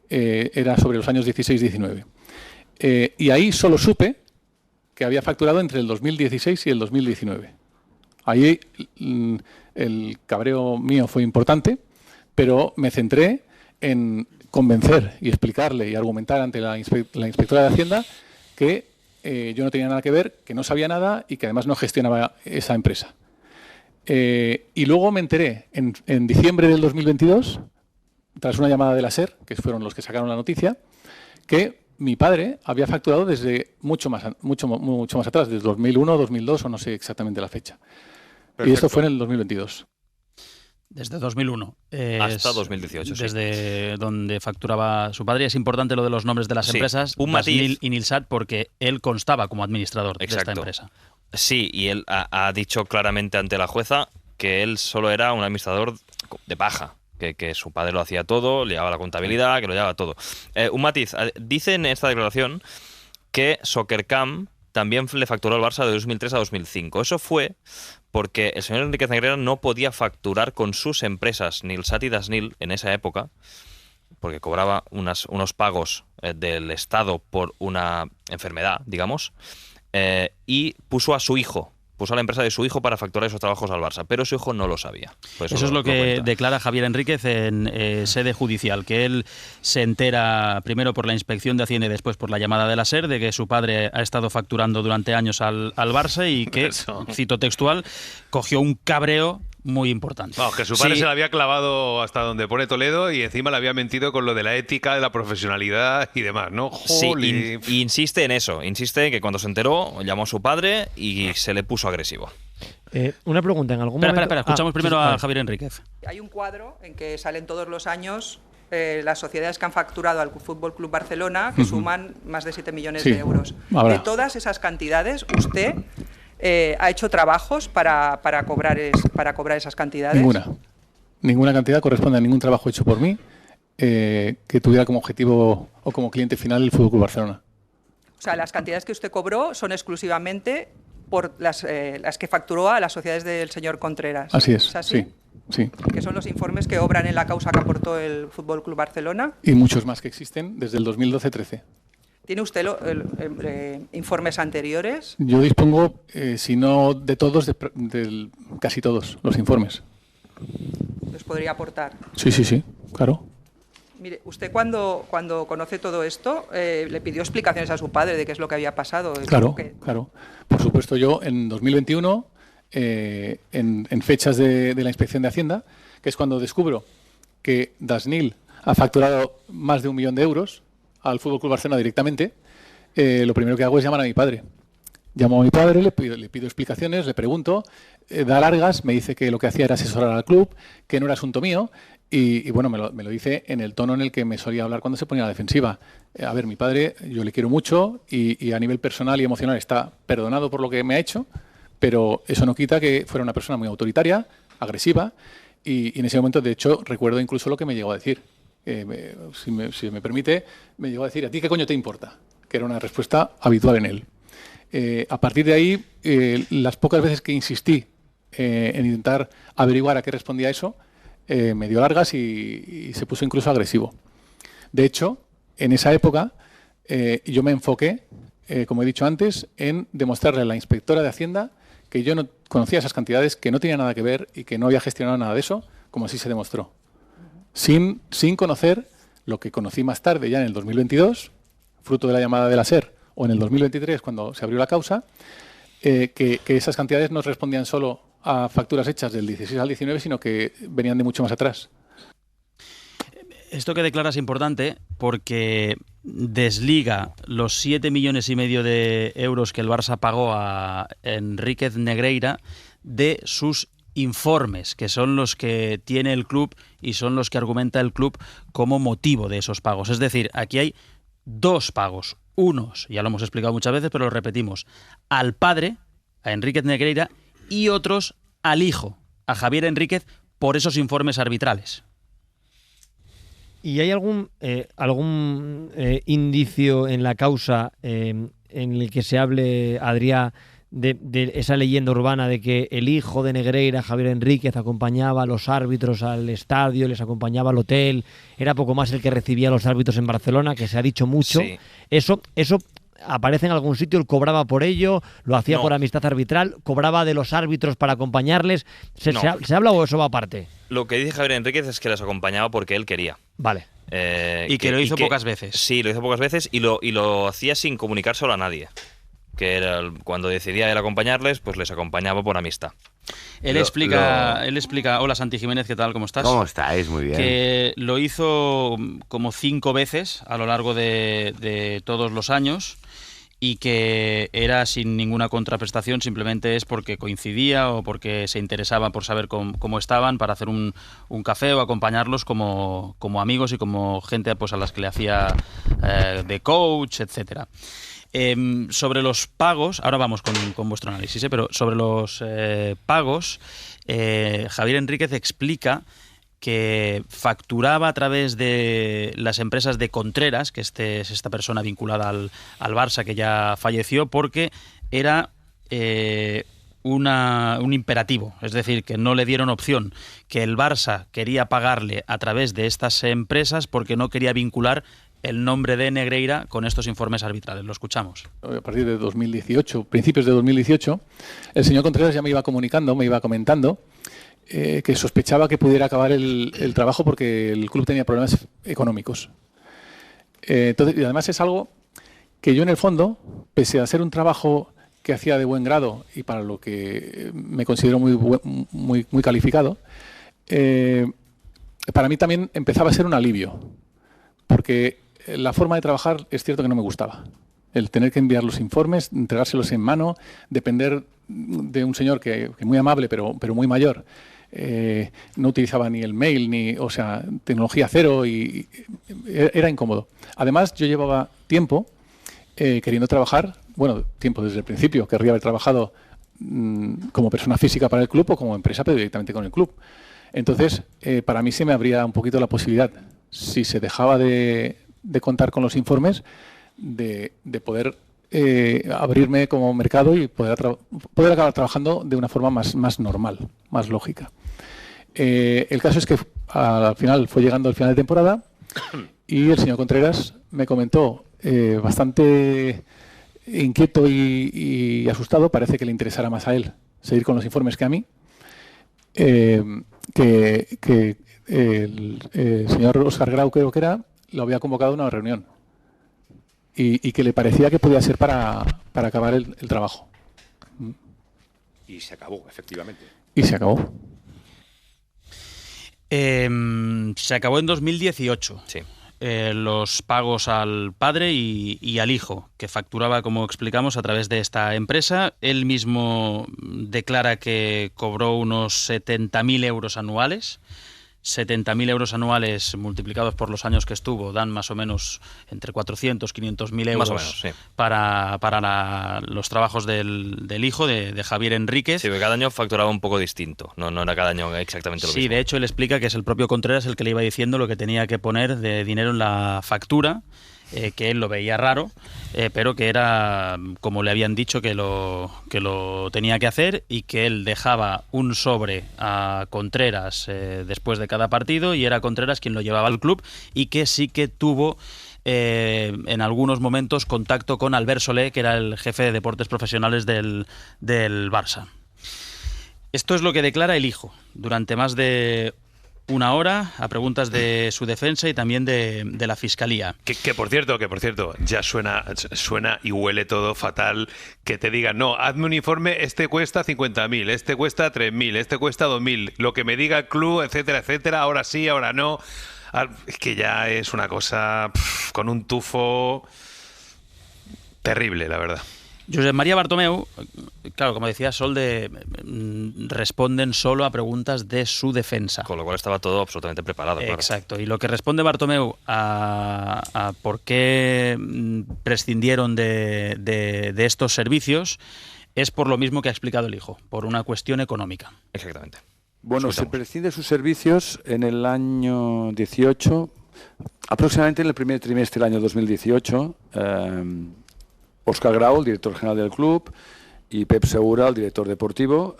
era sobre los años 16-19. Y ahí solo supe que había facturado entre el 2016 y el 2019. Ahí el cabreo mío fue importante, pero me centré en convencer y explicarle y argumentar ante la inspectora de Hacienda que yo no tenía nada que ver, que no sabía nada y que además no gestionaba esa empresa. Y luego me enteré en diciembre del 2022 tras una llamada de la SER, que fueron los que sacaron la noticia, que mi padre había facturado desde mucho más atrás, desde 2001, 2002 o no sé exactamente la fecha. Perfecto. Y esto fue en el 2022. Desde 2001. Hasta 2018, desde donde facturaba su padre. Es importante lo de los nombres de las empresas, un Dasnil matiz. y Nilsat, porque él constaba como administrador de esta Exacto. empresa. Sí, y él ha dicho claramente ante la jueza que él solo era un administrador de paja. Que su padre lo hacía todo, le llevaba la contabilidad, que lo llevaba todo. Un matiz. Dice en esta declaración que Soccercam también le facturó al Barça de 2003 a 2005. Eso fue porque el señor Enríquez Negreira no podía facturar con sus empresas Nilsat y Dasnil en esa época, porque cobraba unos pagos del Estado por una enfermedad, digamos, y puso a la empresa de su hijo para facturar esos trabajos al Barça, pero su hijo no lo sabía. Eso es lo que declara Javier Enríquez en sede judicial, que él se entera primero por la inspección de Hacienda y después por la llamada de la SER de que su padre ha estado facturando durante años al Barça y que, cito textual, cogió un cabreo muy importante. Vamos, que su padre se la había clavado hasta donde pone Toledo y encima le había mentido con lo de la ética, de la profesionalidad y demás, ¿no? Sí, insiste en eso, insiste en que cuando se enteró llamó a su padre y se le puso agresivo. Una pregunta, en algún momento... Espera, escuchamos primero a Javier Enríquez. Hay un cuadro en que salen todos los años las sociedades que han facturado al Fútbol Club Barcelona, que suman más de 7 millones de euros. Ahora. De todas esas cantidades, usted ha hecho trabajos para cobrar esas cantidades. Ninguna cantidad corresponde a ningún trabajo hecho por mí que tuviera como objetivo o como cliente final el Fútbol Club Barcelona. O sea, las cantidades que usted cobró son exclusivamente por las que facturó a las sociedades del señor Contreras. Así es, ¿Es así? Sí. Que son los informes que obran en la causa que aportó el Fútbol Club Barcelona. Y muchos más que existen desde el 2012-13. ¿Tiene usted informes anteriores? Yo dispongo, si no de todos, de casi todos los informes. ¿Los podría aportar? Sí, claro. Mire, usted cuando conoce todo esto, le pidió explicaciones a su padre de qué es lo que había pasado. Claro. Por supuesto, yo en 2021, en fechas de la Inspección de Hacienda, que es cuando descubro que Dasnil ha facturado más de 1 millón de euros al Fútbol Club Barcelona directamente, lo primero que hago es llamar a mi padre. Llamo a mi padre, le pido explicaciones, le pregunto, da largas, me dice que lo que hacía era asesorar al club, que no era asunto mío, y bueno, me lo dice en el tono en el que me solía hablar cuando se ponía a la defensiva. A ver, mi padre, yo le quiero mucho y a nivel personal y emocional está perdonado por lo que me ha hecho, pero eso no quita que fuera una persona muy autoritaria, agresiva, y en ese momento, de hecho, recuerdo incluso lo que me llegó a decir. Si me permite, me llegó a decir: ¿a ti qué coño te importa? Que era una respuesta habitual en él. A partir de ahí, las pocas veces que insistí en intentar averiguar a qué respondía eso, me dio largas y se puso incluso agresivo. De hecho, en esa época yo me enfoqué, como he dicho antes, en demostrarle a la inspectora de Hacienda que yo no conocía esas cantidades, que no tenía nada que ver y que no había gestionado nada de eso, como así se demostró. Sin conocer lo que conocí más tarde, ya en el 2022, fruto de la llamada de la SER, o en el 2023, cuando se abrió la causa, que esas cantidades no respondían solo a facturas hechas del 16 al 19, sino que venían de mucho más atrás. Esto que declaras es importante porque desliga los 7,5 millones de euros que el Barça pagó a Enríquez Negreira de sus informes, que son los que tiene el club y son los que argumenta el club como motivo de esos pagos. Es decir, aquí hay 2 pagos. Unos, ya lo hemos explicado muchas veces, pero lo repetimos, al padre, a Enríquez Negreira, y otros al hijo, a Javier Enríquez, por esos informes arbitrales. ¿Y hay algún indicio en la causa en el que se hable, Adrià, de esa leyenda urbana de que el hijo de Negreira, Javier Enríquez, acompañaba a los árbitros al estadio, les acompañaba al hotel, era poco más el que recibía a los árbitros en Barcelona, que se ha dicho mucho? Sí. Eso aparece en algún sitio, él cobraba por ello, lo hacía por amistad arbitral, cobraba de los árbitros para acompañarles. ¿Se habla o eso va aparte? Lo que dice Javier Enríquez es que les acompañaba porque él quería. Vale. Y que lo hizo pocas veces. Sí, lo hizo pocas veces y lo hacía sin comunicárselo a nadie. que era cuando decidía él acompañarles, pues les acompañaba por amistad. Él explica, hola Santi Jiménez, ¿qué tal? ¿Cómo estás? ¿Cómo estáis? Muy bien. Que lo hizo como 5 veces a lo largo de todos los años y que era sin ninguna contraprestación, simplemente es porque coincidía o porque se interesaban por saber cómo estaban para hacer un café o acompañarlos como amigos y como gente pues a las que le hacía de coach, etcétera. Sobre los pagos, ahora vamos con vuestro análisis, pero sobre los pagos, Javier Enríquez explica que facturaba a través de las empresas de Contreras, que es esta persona vinculada al Barça que ya falleció, porque era un imperativo, es decir, que no le dieron opción, que el Barça quería pagarle a través de estas empresas porque no quería vincular el nombre de Negreira con estos informes arbitrales. Lo escuchamos. A partir de 2018, principios de 2018, el señor Contreras ya me iba comentando que sospechaba que pudiera acabar el trabajo porque el club tenía problemas económicos. Entonces, y además es algo que yo en el fondo, pese a ser un trabajo que hacía de buen grado y para lo que me considero muy calificado, para mí también empezaba a ser un alivio, porque la forma de trabajar es cierto que no me gustaba. El tener que enviar los informes, entregárselos en mano, depender de un señor que muy amable pero muy mayor, no utilizaba ni el mail, tecnología cero y era incómodo. Además, yo llevaba tiempo queriendo trabajar, tiempo desde el principio, querría haber trabajado como persona física para el club o como empresa, pero directamente con el club. Entonces, para mí se me abría un poquito la posibilidad, si se dejaba de contar con los informes, de poder abrirme como mercado y poder acabar trabajando de una forma más normal, más lógica. El caso es que al final fue llegando el final de temporada y el señor Contreras me comentó, bastante inquieto y asustado, parece que le interesara más a él seguir con los informes que a mí, que el señor Óscar Grau, creo que era, lo había convocado a una reunión y que le parecía que podía ser para acabar el trabajo. Y se acabó, efectivamente. Y se acabó. Se acabó en 2018. Sí. Los pagos al padre y al hijo, que facturaba, como explicamos, a través de esta empresa. Él mismo declara que cobró unos 70.000 euros anuales. 70.000 euros anuales multiplicados por los años que estuvo dan más o menos entre 400 y 500.000 euros más o menos, sí, para los trabajos del hijo, de Javier Enríquez. Sí, porque cada año facturaba un poco distinto, no era cada año exactamente lo mismo. Sí, de hecho él explica que es el propio Contreras el que le iba diciendo lo que tenía que poner de dinero en la factura, que él lo veía raro, pero que era como le habían dicho que lo tenía que hacer, y que él dejaba un sobre a Contreras después de cada partido y era Contreras quien lo llevaba al club, y que sí que tuvo en algunos momentos contacto con Albert Solé, que era el jefe de deportes profesionales del Barça. Esto es lo que declara el hijo durante más de una hora a preguntas de su defensa y también de la fiscalía. Que por cierto, ya suena y huele todo fatal que te digan, no, hazme un informe, este cuesta 50.000, este cuesta 3.000, este cuesta 2.000, lo que me diga el club, etcétera, etcétera, ahora sí, ahora no. Es que ya es una cosa con un tufo terrible, la verdad. Josep María Bartomeu, claro, como decía Solde, responden solo a preguntas de su defensa. Con lo cual estaba todo absolutamente preparado. Claro. Exacto, y lo que responde Bartomeu a por qué prescindieron de estos servicios es por lo mismo que ha explicado el hijo, por una cuestión económica. Exactamente. Bueno, se prescinde de sus servicios en el año 18, aproximadamente en el primer trimestre del año 2018, Óscar Grau, el director general del club, y Pep Segura, el director deportivo,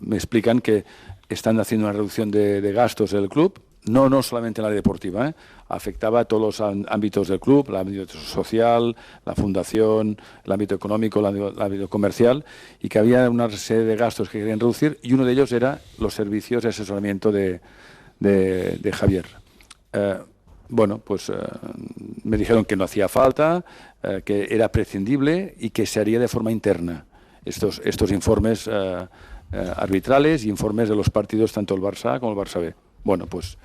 me explican que están haciendo una reducción de gastos del club, no solamente en la área deportiva, afectaba a todos los ámbitos del club, el ámbito social, la fundación, el ámbito económico, el ámbito comercial, y que había una serie de gastos que querían reducir, y uno de ellos era los servicios de asesoramiento de Javier. me dijeron que no hacía falta, que era prescindible y que se haría de forma interna estos informes arbitrales y informes de los partidos, tanto el Barça A como el Barça B. Bueno, pues,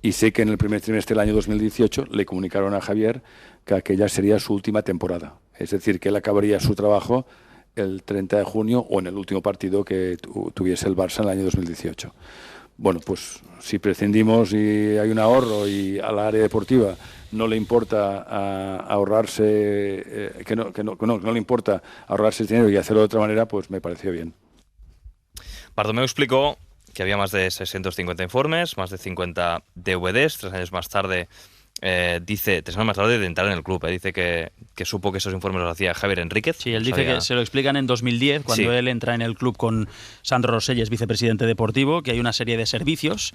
y sé que en el primer trimestre del año 2018 le comunicaron a Javier que aquella sería su última temporada. Es decir, que él acabaría su trabajo el 30 de junio o en el último partido que tuviese el Barça en el año 2018. Bueno, pues si prescindimos y hay un ahorro y a la área deportiva no le importa ahorrarse, no le importa ahorrarse el dinero y hacerlo de otra manera, pues me pareció bien. Bartomeu explicó que había más de 650 informes, más de 50 DVDs, 3 años más tarde. Dice, 3 años más tarde de entrar en el club, dice que supo que esos informes los hacía Javier Enríquez. Sí, él dice que se lo explican en 2010, cuando él entra en el club con Sandro Roselles, vicepresidente deportivo, que hay una serie de servicios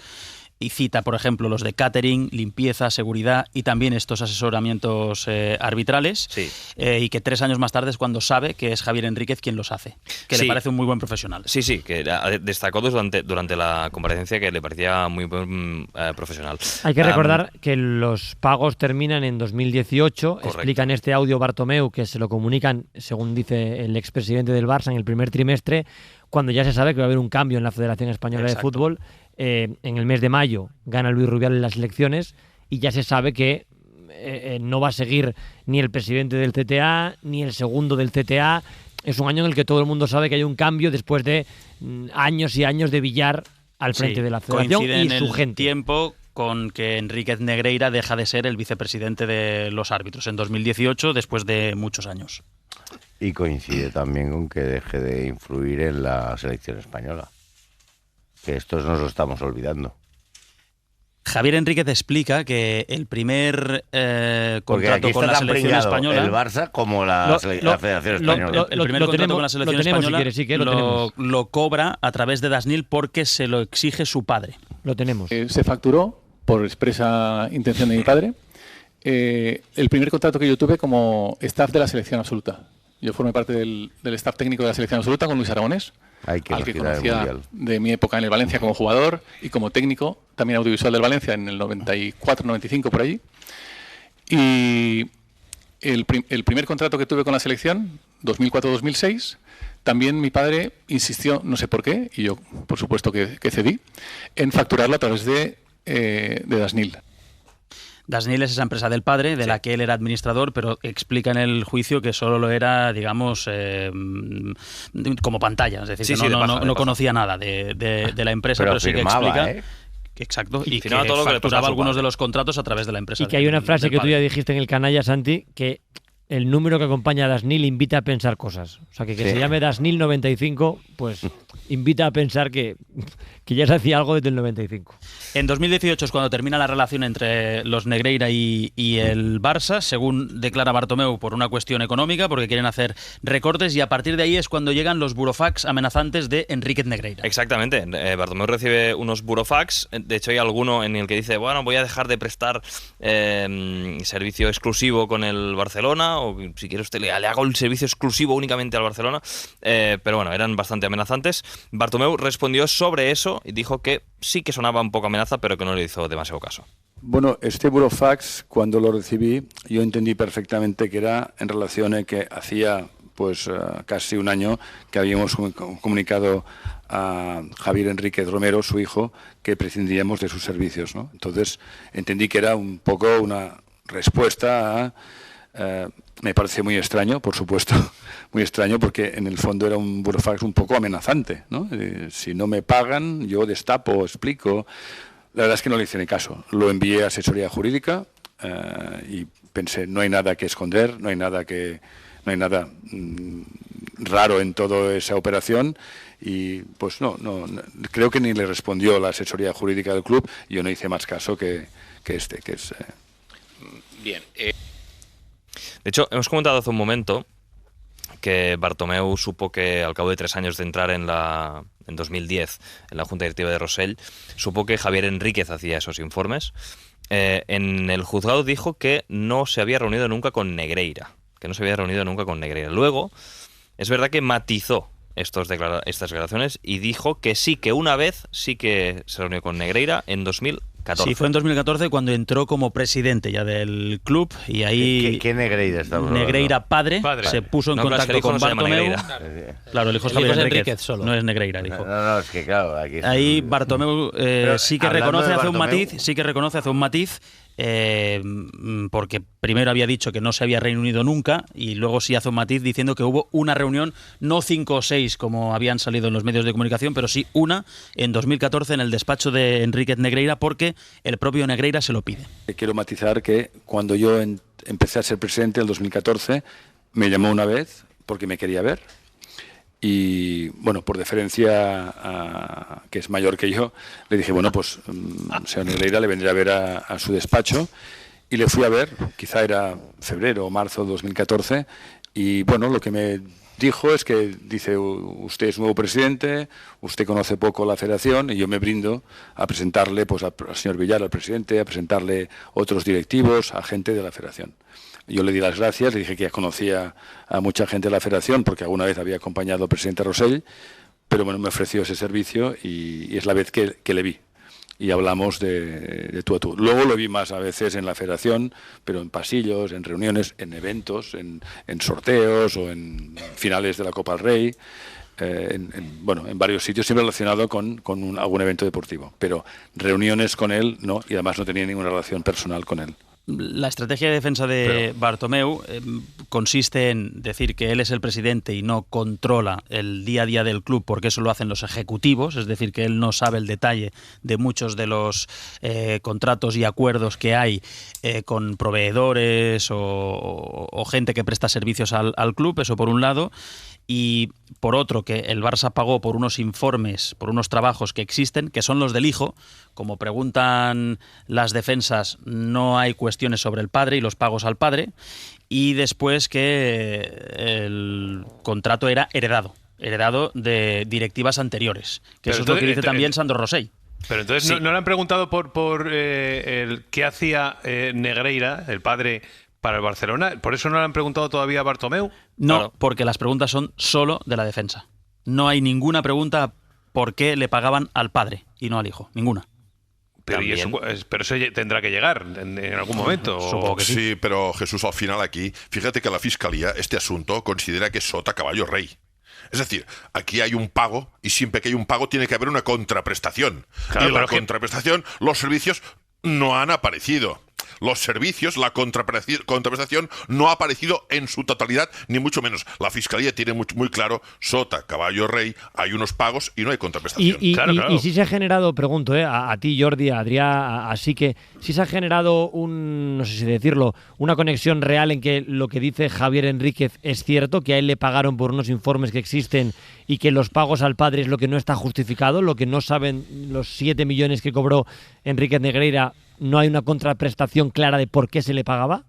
y cita, por ejemplo, los de catering, limpieza, seguridad y también estos asesoramientos arbitrales, y que 3 años más tarde es cuando sabe que es Javier Enríquez quien los hace, que le parece un muy buen profesional. Sí, que destacó durante la comparecencia que le parecía muy buen profesional. Hay que recordar que los pagos terminan en 2018, correcto. Explica en este audio Bartomeu que se lo comunican, según dice el expresidente del Barça, en el primer trimestre, cuando ya se sabe que va a haber un cambio en la Federación Española de Fútbol. En el mes de mayo gana Luis Rubiales las elecciones y ya se sabe que no va a seguir ni el presidente del CTA ni el segundo del CTA. Es un año en el que todo el mundo sabe que hay un cambio después de años y años de Villar al frente de la Federación y en su el gente. Tiempo con que Enríquez Negreira deja de ser el vicepresidente de los árbitros en 2018, después de muchos años. Y coincide también con que deje de influir en la selección española. Que esto nos lo estamos olvidando. Javier Enríquez explica que el primer contrato con la selección española... El Barça como la Federación Española. El primer contrato con la selección española lo cobra a través de Dasnil porque se lo exige su padre. Lo tenemos. Se facturó por expresa intención de mi padre el primer contrato que yo tuve como staff de la selección absoluta. Yo formé parte del staff técnico de la selección absoluta con Luis Aragonés, al que conocía de mi época en el Valencia como jugador y como técnico, también audiovisual del Valencia en el 94-95 por allí. Y el primer contrato que tuve con la selección, 2004-2006, también mi padre insistió, no sé por qué, y yo por supuesto que cedí, en facturarlo a través de Dasnil. Dasnil es esa empresa del padre, de la que él era administrador, pero explica en el juicio que solo lo era, digamos, como pantalla. Es decir, no conocía nada de la empresa, pero sí que explica. Exacto, y que facturaba algunos de los contratos a través de la empresa. Y que hay una frase que tú ya dijiste en el canalla, Santi, que el número que acompaña a Dasnil invita a pensar cosas. O sea, que se llame Dasnil 95, pues invita a pensar que ya se hacía algo desde el 95. En 2018 es cuando termina la relación entre los Negreira y el Barça, según declara Bartomeu, por una cuestión económica, porque quieren hacer recortes, y a partir de ahí es cuando llegan los burofax amenazantes de Enríquez Negreira. Exactamente. Bartomeu recibe unos burofax. De hecho, hay alguno en el que dice, bueno, voy a dejar de prestar servicio exclusivo con el Barcelona, o si quiere usted le hago el servicio exclusivo únicamente al Barcelona. Pero bueno, eran bastante amenazantes. Bartomeu respondió sobre eso y dijo que sí que sonaba un poco amenaza, pero que no le hizo demasiado caso. Bueno, este burofax, cuando lo recibí, yo entendí perfectamente que era en relación a que hacía pues casi un año que habíamos comunicado a Javier Enríquez Romero, su hijo, que prescindíamos de sus servicios, ¿no? Entonces entendí que era un poco una respuesta a... me parece muy extraño, por supuesto, muy extraño, porque en el fondo era un burofax un poco amenazante, ¿no? Si no me pagan, yo destapo, explico. La verdad es que no le hice ni caso. Lo envié a asesoría jurídica y pensé, no hay nada que esconder, no hay nada raro en toda esa operación, y pues no, creo que ni le respondió la asesoría jurídica del club, y yo no hice más caso que es... Bien. De hecho, hemos comentado hace un momento que Bartomeu supo que al cabo de 3 años de entrar en 2010 en la Junta Directiva de Rosell, supo que Javier Enríquez hacía esos informes. En el juzgado dijo que no se había reunido nunca con Negreira. Luego, es verdad que matizó estas declaraciones y dijo que sí, que una vez sí que se reunió con Negreira en 2014. 14. Sí, fue en 2014 cuando entró como presidente ya del club y ahí... ¿Qué Negreira estamos hablando? Negreira padre se puso en contacto con Bartomeu. Claro, el hijo es Javier Enríquez solo. No es Negreira el hijo. No, es que claro, aquí... Ahí Bartomeu sí que reconoce, hace un matiz, porque primero había dicho que no se había reunido nunca y luego sí hace un matiz diciendo que hubo una reunión, no 5 o 6 como habían salido en los medios de comunicación, pero sí una en 2014 en el despacho de Enríquez Negreira, porque el propio Negreira se lo pide. Quiero matizar que cuando yo empecé a ser presidente en el 2014, me llamó una vez porque me quería ver. Y bueno, por deferencia que es mayor que yo, le dije, bueno, pues señor Negreira, le vendré a ver a su despacho, y le fui a ver, quizá era febrero o marzo de 2014, y bueno, lo que me dijo es que, dice, usted es nuevo presidente, usted conoce poco la federación, y yo me brindo a presentarle pues al señor Villar, al presidente, a presentarle otros directivos, a gente de la federación. Yo le di las gracias, le dije que ya conocía a mucha gente de la federación porque alguna vez había acompañado al presidente Rosell, pero bueno, me ofreció ese servicio y es la vez que le vi. Y hablamos de tú a tú. Luego lo vi más a veces en la federación, pero en pasillos, en reuniones, en eventos, en sorteos o en finales de la Copa del Rey, en varios sitios, siempre relacionado con algún evento deportivo. Pero reuniones con él no, y además no tenía ninguna relación personal con él. La estrategia de defensa de Bartomeu consiste en decir que él es el presidente y no controla el día a día del club, porque eso lo hacen los ejecutivos, es decir, que él no sabe el detalle de muchos de los contratos y acuerdos que hay con proveedores o gente que presta servicios al club, eso por un lado. Y por otro, que el Barça pagó por unos informes, por unos trabajos que existen, que son los del hijo. Como preguntan las defensas, no hay cuestiones sobre el padre y los pagos al padre. Y después que el contrato era heredado de directivas anteriores, que pero eso entonces, es lo que dice también Sandro Rosell. Pero entonces sí. no le han preguntado por el qué hacía Negreira, el padre, para el Barcelona. ¿Por eso no le han preguntado todavía a Bartomeu? No, claro, porque las preguntas son solo de la defensa. No hay ninguna pregunta por qué le pagaban al padre y no al hijo. Ninguna. Pero eso tendrá que llegar en algún momento. Supongo que sí, pero Jesús, al final aquí, fíjate que la Fiscalía, este asunto, considera que es sota caballo rey. Es decir, aquí hay un pago y siempre que hay un pago tiene que haber una contraprestación. Claro, y la contraprestación, los servicios no han aparecido. Los servicios, la contraprestación no ha aparecido en su totalidad, ni mucho menos. La Fiscalía tiene muy claro, sota, caballo, rey, hay unos pagos y no hay contraprestación. Y si se ha generado, pregunto, a ti, Jordi, a Adrià, así que si se ha generado no sé si decirlo, una conexión real en que lo que dice Javier Enríquez es cierto, que a él le pagaron por unos informes que existen y que los pagos al padre es lo que no está justificado, lo que no saben los 7 millones que cobró Enríquez Negreira. ¿No hay una contraprestación clara de por qué se le pagaba?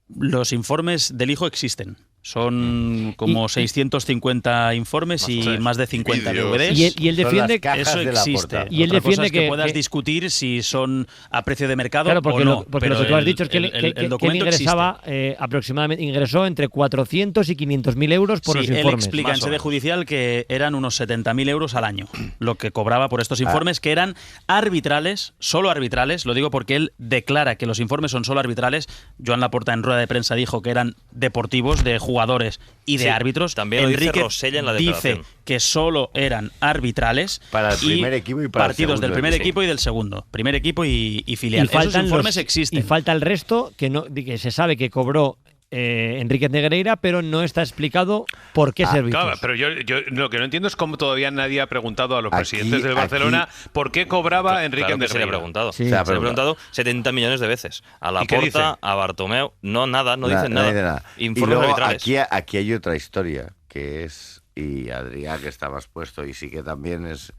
Los informes del hijo existen. Son como 650 informes y más de 50 DVDs. Y él defiende que eso existe. Y él defiende que puedas discutir si son a precio de mercado porque o no. Porque lo que tú has dicho es que él ingresaba aproximadamente, ingresó entre 400 y 500.000 euros por los informes. Él explica en sede judicial que eran unos 70.000 euros al año lo que cobraba por estos informes, que eran arbitrales, solo arbitrales. Lo digo porque él declara que los informes son solo arbitrales. Joan Laporta en rueda de prensa dijo que eran deportivos, de jugadores y de árbitros. También lo dice Rosell en la declaración. Dice que solo eran arbitrales para el primer equipo y para partidos del primer equipo y del segundo. Primer equipo y filial. Esos informes existen. Y falta el resto, que se sabe que cobró Enríquez Negreira, pero no está explicado por qué servicios. Claro, pero yo lo que no entiendo es cómo todavía nadie ha preguntado a los presidentes del Barcelona por qué cobraba Enríquez Negreira. Se le ha preguntado. Sí. Se le ha preguntado 70 millones de veces. A Laporta, a Bartomeu, no dicen nada. Informes arbitrales. Aquí hay otra historia, que es, y Adrià, que está más puesto, y sí que también es,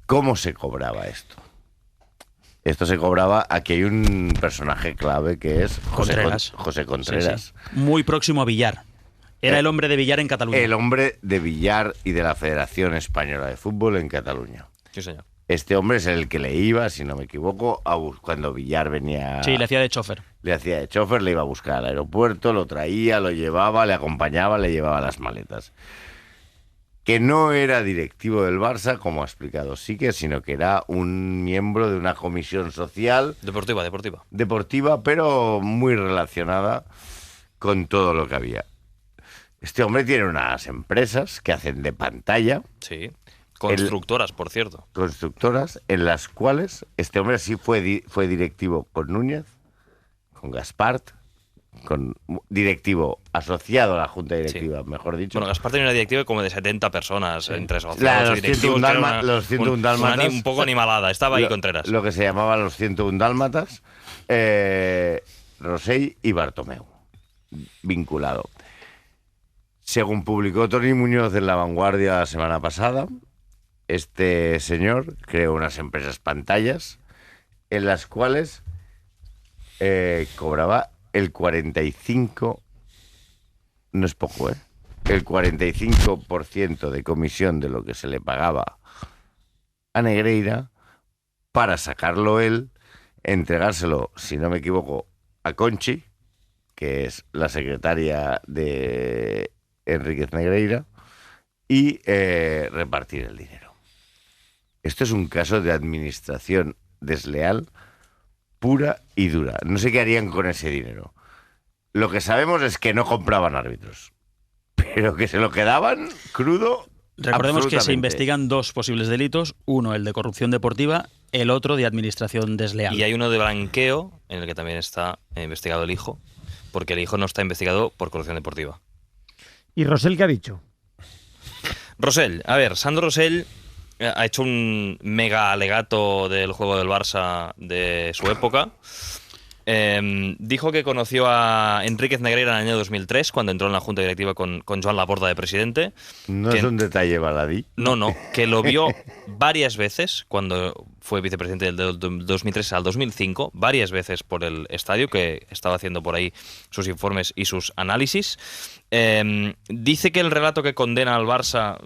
¿cómo se cobraba esto? Esto se cobraba, aquí hay un personaje clave que es José Contreras. Sí. Muy próximo a Villar. Era el hombre de Villar en Cataluña. El hombre de Villar y de la Federación Española de Fútbol en Cataluña. Sí, señor. Este hombre es el que le iba, si no me equivoco, cuando Villar venía... Sí, le hacía de chofer. Le iba a buscar al aeropuerto, lo traía, lo llevaba, le acompañaba, le llevaba las maletas. que no era directivo del Barça, como ha explicado Sique, sino que era un miembro de una comisión social. Deportiva, pero muy relacionada con todo lo que había. Este hombre tiene unas empresas que hacen de pantalla. Sí. Constructoras, por cierto. Constructoras en las cuales este hombre sí fue directivo con Núñez, con Gaspart, con directivo asociado a la Junta Directiva, mejor dicho. Bueno, Gaspar tenía una directiva como de 70 personas, entre socios los y directivos. 101 dálmatas. Un poco animalada, estaba ahí Contreras. Lo que se llamaba los 101 dálmatas, Rosell y Bartomeu, vinculado. Según publicó Toni Muñoz en La Vanguardia la semana pasada, este señor creó unas empresas pantallas en las cuales cobraba el 45%, no es poco, el 45% de comisión de lo que se le pagaba a Negreira para sacarlo él, entregárselo, si no me equivoco, a Conchi, que es la secretaria de Enríquez Negreira, y repartir el dinero. Esto es un caso de administración desleal pura y dura. No sé qué harían con ese dinero. Lo que sabemos es que no compraban árbitros, pero que se lo quedaban crudo. Recordemos que se investigan 2 posibles delitos, uno el de corrupción deportiva, el otro de administración desleal. Y hay uno de blanqueo, en el que también está investigado el hijo, porque el hijo no está investigado por corrupción deportiva. ¿Y Rosell qué ha dicho? Rosell, a ver, Sandro Rosell ha hecho un mega alegato del juego del Barça de su época. Dijo que conoció a Enríquez Negreira en el año 2003, cuando entró en la junta directiva con Joan Laporta de presidente. No es un detalle baladí. No, que lo vio varias veces cuando fue vicepresidente del 2003 al 2005, varias veces por el estadio, que estaba haciendo por ahí sus informes y sus análisis. Dice que el relato que condena al Barça,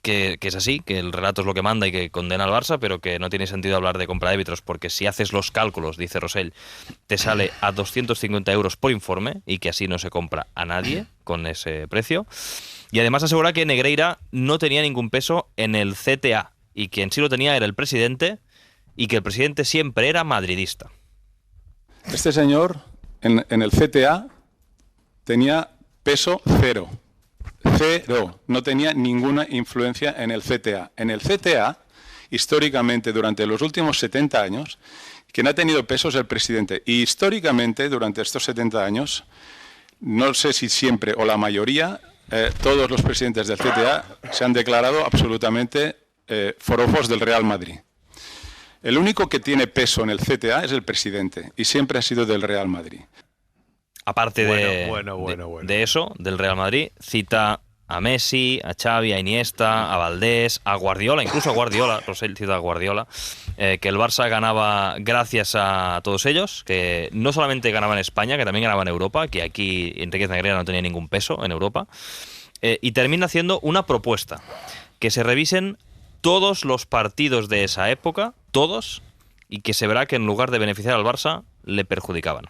que es así, que el relato es lo que manda y que condena al Barça, pero que no tiene sentido hablar de compra de árbitros, porque si haces los cálculos, dice Rosell, te sale a 250 euros por informe y que así no se compra a nadie con ese precio. Y además asegura que Negreira no tenía ningún peso en el CTA y quien sí lo tenía era el presidente, y que el presidente siempre era madridista. Este señor en el CTA tenía peso cero. Cero. No tenía ninguna influencia en el CTA. En el CTA, históricamente, durante los últimos 70 años, quien ha tenido peso es el presidente. Y históricamente, durante estos 70 años, no sé si siempre o la mayoría, todos los presidentes del CTA se han declarado absolutamente forofos del Real Madrid. El único que tiene peso en el CTA es el presidente, y siempre ha sido del Real Madrid. Aparte de eso, del Real Madrid, cita a Messi, a Xavi, a Iniesta, a Valdés, a Guardiola, incluso a Guardiola, Rosell cita a Guardiola, que el Barça ganaba gracias a todos ellos, que no solamente ganaba en España, que también ganaba en Europa, que aquí Enríquez Negreira no tenía ningún peso en Europa, y termina haciendo una propuesta, que se revisen todos los partidos de esa época, todos, y que se verá que en lugar de beneficiar al Barça, le perjudicaban.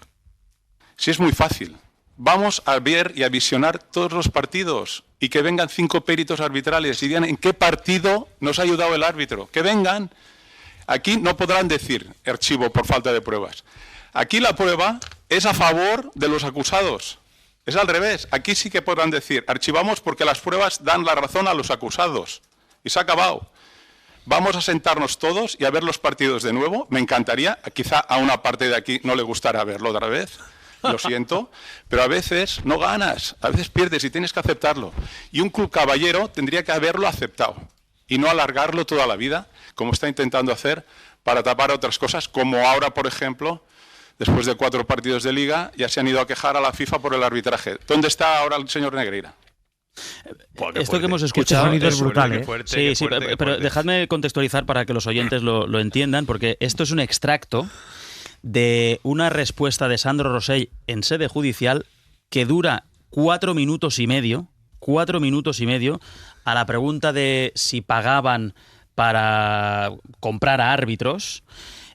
Sí, es muy fácil. Vamos a ver y a visionar todos los partidos y que vengan 5 peritos arbitrales y digan en qué partido nos ha ayudado el árbitro. Que vengan. Aquí no podrán decir archivo por falta de pruebas. Aquí la prueba es a favor de los acusados. Es al revés. Aquí sí que podrán decir archivamos porque las pruebas dan la razón a los acusados. Y se ha acabado. Vamos a sentarnos todos y a ver los partidos de nuevo. Me encantaría. Quizá a una parte de aquí no le gustará verlo otra vez. Lo siento, pero a veces no ganas, a veces pierdes y tienes que aceptarlo. Y un club caballero tendría que haberlo aceptado y no alargarlo toda la vida, como está intentando hacer para tapar otras cosas, como ahora, por ejemplo, después de 4 partidos de Liga, ya se han ido a quejar a la FIFA por el arbitraje. ¿Dónde está ahora el señor Negreira? Esto que hemos escuchado es brutal, Sí, pero dejadme contextualizar para que los oyentes lo entiendan, porque esto es un extracto de una respuesta de Sandro Rosell en sede judicial que dura 4 minutos y medio a la pregunta de si pagaban para comprar a árbitros.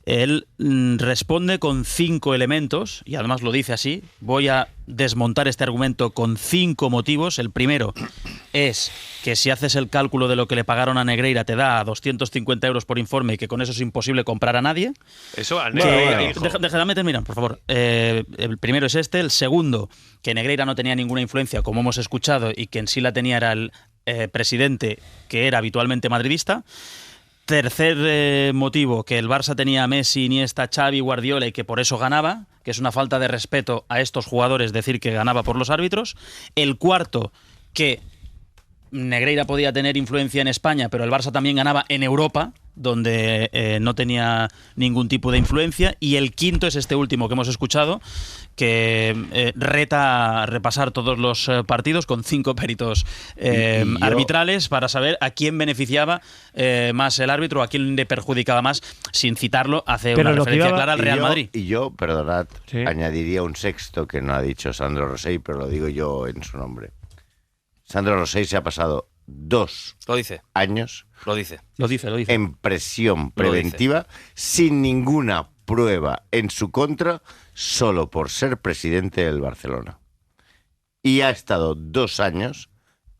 Él responde con 5 elementos y además lo dice así. Voy a desmontar este argumento con 5 motivos. El primero, es que si haces el cálculo de lo que le pagaron a Negreira te da 250 euros por informe y que con eso es imposible comprar a nadie. Eso al Negreira dijo. Déjame terminar, por favor. El primero es este. El segundo, que Negreira no tenía ninguna influencia, como hemos escuchado, y que en sí la tenía era el presidente, que era habitualmente madridista. Tercer motivo, que el Barça tenía a Messi, Iniesta, Xavi, Guardiola y que por eso ganaba, que es una falta de respeto a estos jugadores decir que ganaba por los árbitros. El cuarto, que Negreira podía tener influencia en España, pero el Barça también ganaba en Europa, donde no tenía ningún tipo de influencia. Y el quinto es este último que hemos escuchado, que reta a repasar todos los partidos con 5 peritos arbitrales para saber a quién beneficiaba más el árbitro, a quién le perjudicaba más, sin citarlo, hace una referencia clara al Real Madrid. Y yo, perdonad, añadiría un sexto que no ha dicho Sandro Rosell, pero lo digo yo en su nombre. Sandro Rosell se ha pasado 2 años en prisión preventiva sin ninguna prueba en su contra, solo por ser presidente del Barcelona. Y ha estado 2 años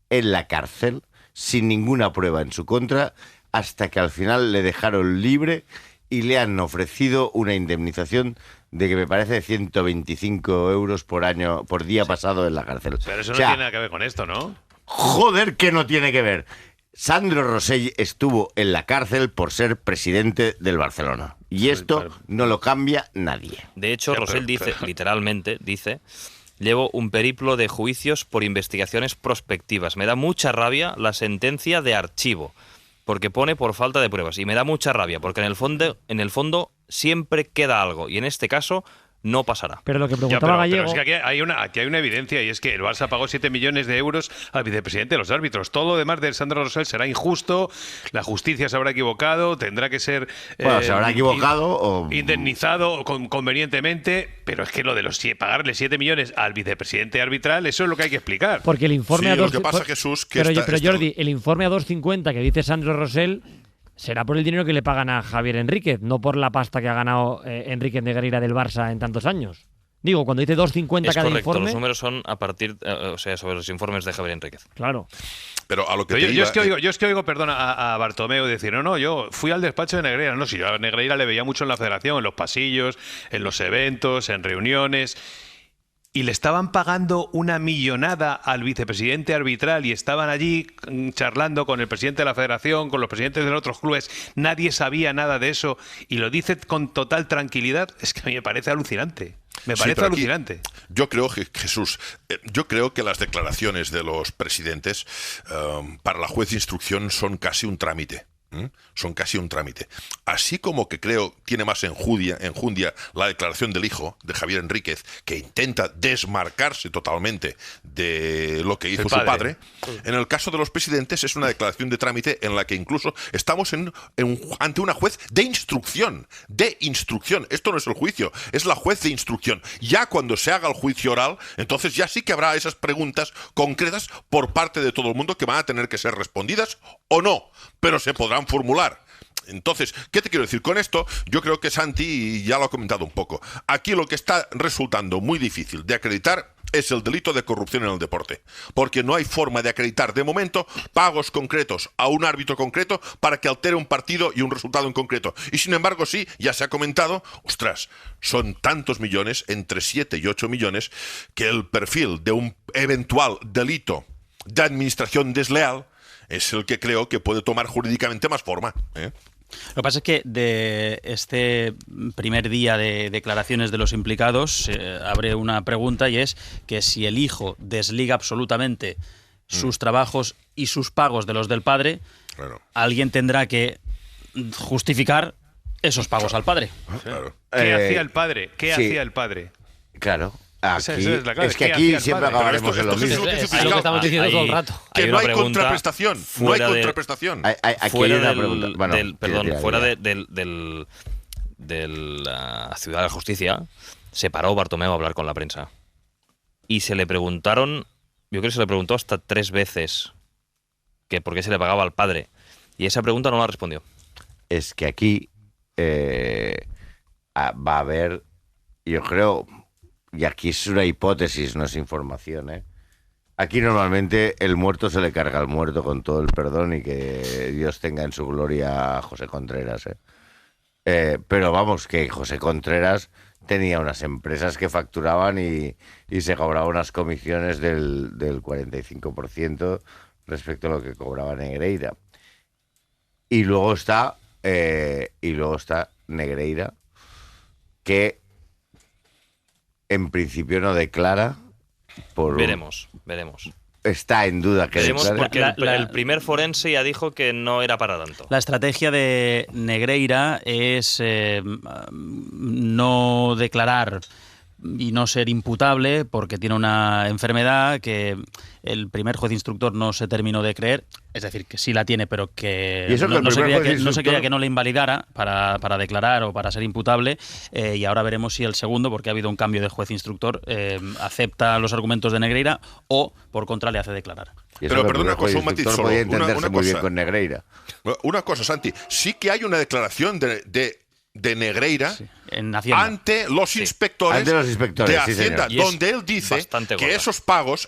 en la cárcel sin ninguna prueba en su contra, hasta que al final le dejaron libre y le han ofrecido una indemnización de que me parece 125 euros por año, por día pasado en la cárcel. Pero eso no tiene nada que ver con esto, ¿no? Joder, que no tiene que ver. Sandro Rosell estuvo en la cárcel por ser presidente del Barcelona. Y esto no lo cambia nadie. De hecho, Rosell dice, literalmente, dice: llevo un periplo de juicios por investigaciones prospectivas. Me da mucha rabia la sentencia de archivo, porque pone por falta de pruebas. Y me da mucha rabia, porque en el fondo siempre queda algo. Y en este caso no pasará. Pero lo que preguntaba Gallego... Pero es que aquí hay una evidencia, y es que el Barça pagó 7 millones de euros al vicepresidente de los árbitros. Todo lo demás de Sandro Rosell será injusto, la justicia se habrá equivocado, tendrá que ser... se habrá equivocado o... indemnizado convenientemente, pero es que lo de pagarle 7 millones al vicepresidente arbitral, eso es lo que hay que explicar. Porque el informe a 2... Lo que pasa, Jesús, que pero Jordi, el informe a 2.50 que dice Sandro Rosell será por el dinero que le pagan a Javier Enríquez, no por la pasta que ha ganado Enríquez Negreira del Barça en tantos años. Digo, cuando dice 2.50 cada informe... Los números son a partir, sobre los informes de Javier Enríquez. Claro. Pero a lo que yo es que oigo, perdona, a Bartomeu decir, no, yo fui al despacho de Negreira. No, si yo a Negreira le veía mucho en la federación, en los pasillos, en los eventos, en reuniones... Y le estaban pagando una millonada al vicepresidente arbitral y estaban allí charlando con el presidente de la federación, con los presidentes de los otros clubes. Nadie sabía nada de eso y lo dice con total tranquilidad. Es que a mí me parece alucinante. Me parece alucinante. Yo creo, Jesús, yo creo que las declaraciones de los presidentes para la juez de instrucción son casi un trámite. Son casi un trámite. Así como que creo tiene más enjundia la declaración del hijo de Javier Enríquez, que intenta desmarcarse totalmente de lo que hizo su padre. En el caso de los presidentes es una declaración de trámite en la que incluso estamos ante una juez de instrucción. Esto no es el juicio, es la juez de instrucción. Ya cuando se haga el juicio oral, entonces ya sí que habrá esas preguntas concretas por parte de todo el mundo que van a tener que ser respondidas o no, pero se podrán formular. Entonces, ¿qué te quiero decir con esto? Yo creo que Santi ya lo ha comentado un poco. Aquí lo que está resultando muy difícil de acreditar es el delito de corrupción en el deporte, porque no hay forma de acreditar de momento pagos concretos a un árbitro concreto para que altere un partido y un resultado en concreto. Y sin embargo, sí, ya se ha comentado, ostras, son tantos millones, entre 7 y 8 millones, que el perfil de un eventual delito de administración desleal es el que creo que puede tomar jurídicamente más forma. Lo que pasa es que de este primer día de declaraciones de los implicados abre una pregunta, y es que si el hijo desliga absolutamente sus trabajos y sus pagos de los del padre, alguien tendrá que justificar esos pagos al padre. Claro. ¿Qué hacía el padre? ¿Qué hacía el padre? Claro. Aquí, es que aquí siempre acabaremos en lo mismo. Es lo que estamos diciendo todo el rato. Que no hay contraprestación. No hay contraprestación. Aquí hay una pregunta. Bueno, fuera de la Ciudad de la Justicia, se paró Bartomeu a hablar con la prensa. Y se le preguntaron, yo creo que se le preguntó hasta 3 veces que por qué se le pagaba al padre. Y esa pregunta no la respondió. Es que aquí va a haber, yo creo... Y aquí es una hipótesis, no es información, Aquí normalmente el muerto se le carga al muerto, con todo el perdón, y que Dios tenga en su gloria a José Contreras. Pero vamos, que José Contreras tenía unas empresas que facturaban y se cobraba unas comisiones del 45% respecto a lo que cobraba Negreira. Y luego está Negreira, que en principio no declara. Veremos. Está en duda que veremos, declare. porque el primer forense ya dijo que no era para tanto. La estrategia de Negreira es no declarar y no ser imputable porque tiene una enfermedad que el primer juez instructor no se terminó de creer, es decir, que sí la tiene, pero que no se creía que no le invalidara para declarar o para ser imputable, y ahora veremos si el segundo, porque ha habido un cambio de juez instructor, acepta los argumentos de Negreira o, por contra, le hace declarar. Pero perdona una cosa, un matiz solo. Podía entenderse muy bien cosa. con Negreira. Una cosa, Santi, sí que hay una declaración de Negreira ante los inspectores de Hacienda, donde él dice que esos pagos,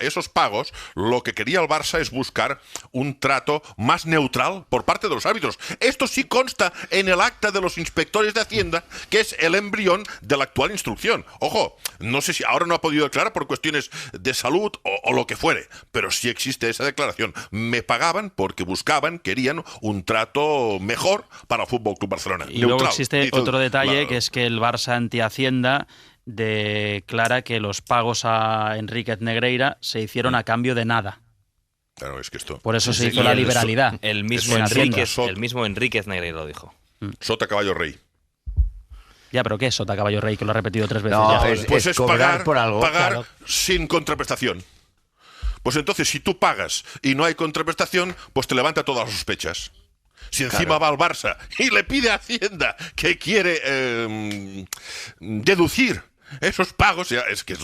lo que quería el Barça es buscar un trato más neutral por parte de los árbitros. Esto sí consta en el acta de los inspectores de Hacienda, que es el embrión de la actual instrucción. Ojo, no sé si ahora no ha podido declarar por cuestiones de salud o lo que fuere, pero sí existe esa declaración. Me pagaban porque querían un trato mejor para el Fútbol Club Barcelona. Y luego existe otro detalle, que es que el Barça ante Hacienda declara que los pagos a Enríquez Negreira se hicieron a cambio de nada. Claro, es que esto... Por eso se hizo la liberalidad. El mismo Enríquez Negreira lo dijo. Sota Caballo Rey. Ya, pero ¿qué es Sota Caballo Rey? Que lo ha repetido 3 veces. No, ya. Es pagar por algo. Pagar sin contraprestación. Pues entonces, si tú pagas y no hay contraprestación, pues te levanta todas las sospechas. Si encima va al Barça y le pide a Hacienda que quiere deducir esos pagos, ya es que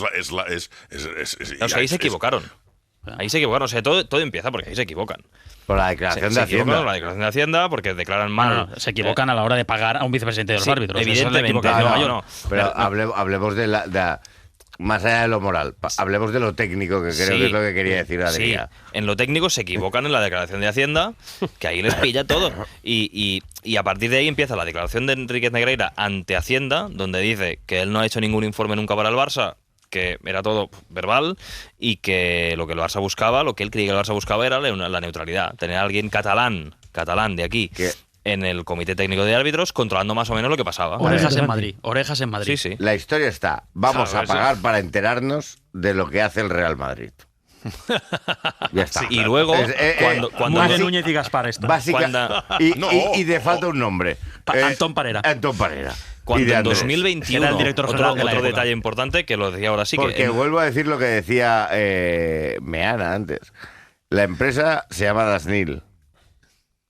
ahí se equivocaron. Ahí se equivocaron. O sea, todo empieza porque ahí se equivocan. Por la declaración de Hacienda. Por la declaración de Hacienda, porque declaran mal. No, se equivocan a la hora de pagar a un vicepresidente de los árbitros. Evidentemente. Pero hablemos de más allá de lo moral, hablemos de lo técnico, que creo que es lo que quería decir Adrián. Sí, en lo técnico se equivocan en la declaración de Hacienda, que ahí les pilla todo. Y a partir de ahí empieza la declaración de Enríquez Negreira ante Hacienda, donde dice que él no ha hecho ningún informe nunca para el Barça, que era todo verbal, y que lo que el Barça buscaba, lo que él creía que el Barça buscaba era la neutralidad. Tener a alguien catalán de aquí, en el comité técnico de árbitros, controlando más o menos lo que pasaba. Orejas en Madrid. Sí. La historia está, vamos a pagar para enterarnos de lo que hace el Real Madrid. Ya está. Y luego, cuando Núñez y Gaspar está. Y te falta un nombre. Antón Parera. Cuando en 2021, el director otro detalle importante, que lo decía ahora sí. Porque vuelvo a decir lo que decía Meana antes. La empresa se llama Dasnil.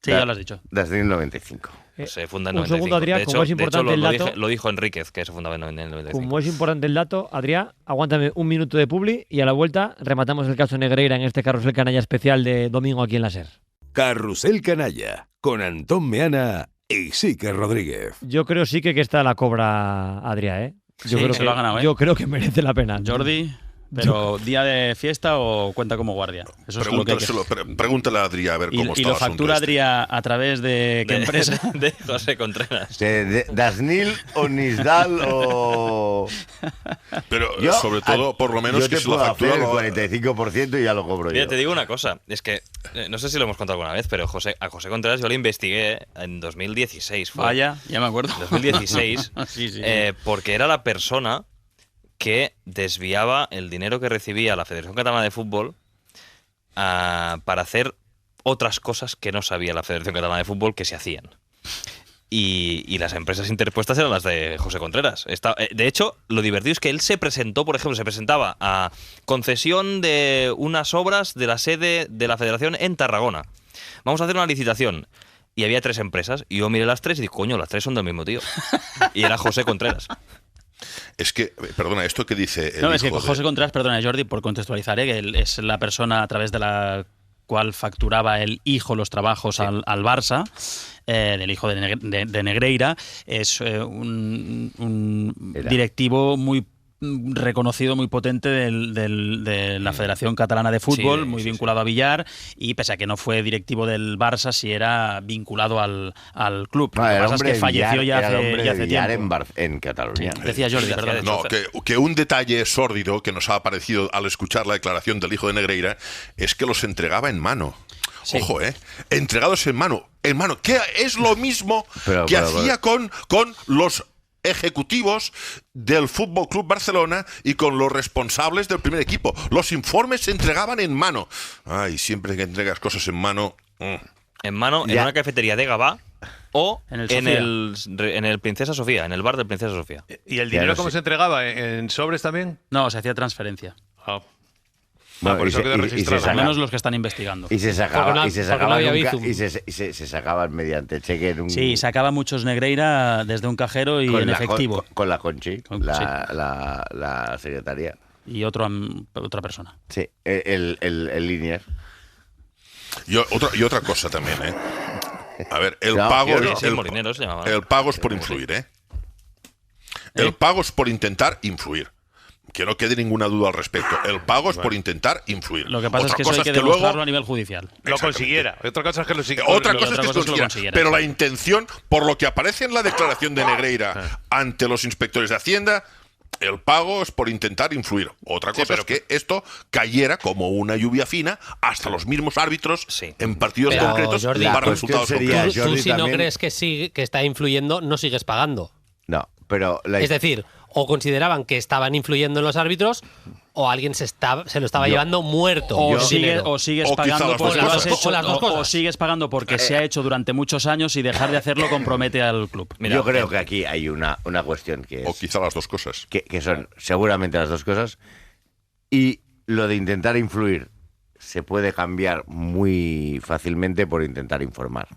Sí, ya lo has dicho. Dasnil 95. Se funda en un 95. segundo, Adrián, como es importante el dato... Lo dijo Enríquez, que se fundaba en el 95. Como es importante el dato, Adrián, aguántame un minuto de publi y a la vuelta rematamos el caso Negreira en este Carrusel Canalla especial de domingo aquí en la SER. Carrusel Canalla, con Antón Meana y Iker Rodríguez. Yo creo sí que está la cobra, Adrián, ¿eh? Yo creo que lo ha ganado, ¿eh? Yo creo que merece la pena. Jordi... ¿Pero día de fiesta o cuenta como guardia? Eso es lo que pregúntale a Adrián a ver cómo está. ¿Y lo factura Adrián a través de qué empresa? De José Contreras. Dasnil o Nisdal o... Pero sobre todo, por lo menos yo que te si lo puedo factura... hacer el 45% y ya lo cobro Mira, yo. te digo una cosa. Es que, no sé si lo hemos contado alguna vez, pero a José Contreras yo lo investigué en 2016. Vaya, ya me acuerdo. 2016. sí. Porque era la persona que desviaba el dinero que recibía la Federación Catalana de Fútbol para hacer otras cosas que no sabía la Federación Catalana de Fútbol que se hacían. Y las empresas interpuestas eran las de José Contreras. De hecho, lo divertido es que él se presentó, por ejemplo, a concesión de unas obras de la sede de la Federación en Tarragona. Vamos a hacer una licitación. Y había 3 empresas. Y yo miré las 3 y dije, coño, las 3 son del mismo tío. Y era José Contreras. Es que, perdona, esto que dice... Es que José Contreras, perdona, Jordi, por contextualizar, que él es la persona a través de la cual facturaba el hijo los trabajos al Barça, del hijo de Negreira. Es un directivo muy reconocido muy potente de la Federación Catalana de Fútbol, muy vinculado a Villar, y pese a que no fue directivo del Barça, sí era vinculado al club. Lo que pasa es que falleció ya hace tiempo. En Cataluña. Sí. Decía Jordi, perdón. No, que un detalle sórdido que nos ha aparecido al escuchar la declaración del hijo de Negreira es que los entregaba en mano. Sí. Ojo, entregados en mano, que es lo mismo que hacía con los ejecutivos del Fútbol Club Barcelona y con los responsables del primer equipo. Los informes se entregaban en mano. Ay, siempre que entregas cosas en mano. En mano, en una cafetería de Gavà o en el Princesa Sofía, en el bar del Princesa Sofía. ¿Y el dinero cómo se entregaba? ¿En sobres también? No, se hacía transferencia. Bueno, por eso quedó registrado. Al menos los que están investigando. Y se sacaban mediante cheque en un... Sí, sacaba muchos Negreira desde un cajero y en efectivo. Con la Conchi, la secretaria. Y otra persona. Sí, el Linier. Y otra cosa también, A ver, el pago es por influir, El pago es por intentar influir. Que no quede ninguna duda al respecto. El pago es por intentar influir. Lo que pasa es que eso hay que demostrarlo a nivel judicial. Lo consiguiera. Otra cosa es que lo consiguiera. Pero la intención, por lo que aparece en la declaración de Negreira ante los inspectores de Hacienda, el pago es por intentar influir. Otra cosa es que esto cayera como una lluvia fina hasta los mismos árbitros en partidos concretos para resultados concretos. Tú si no crees que está influyendo, no sigues pagando. No, pero... Es decir, o consideraban que estaban influyendo en los árbitros o alguien se lo estaba llevando muerto. O sigues pagando porque lo has hecho, o sigues pagando porque se ha hecho durante muchos años y dejar de hacerlo compromete al club. Mira, yo creo que aquí hay una cuestión que es... O quizá las dos cosas. Que son seguramente las dos cosas. Y lo de intentar influir se puede cambiar muy fácilmente por intentar informar.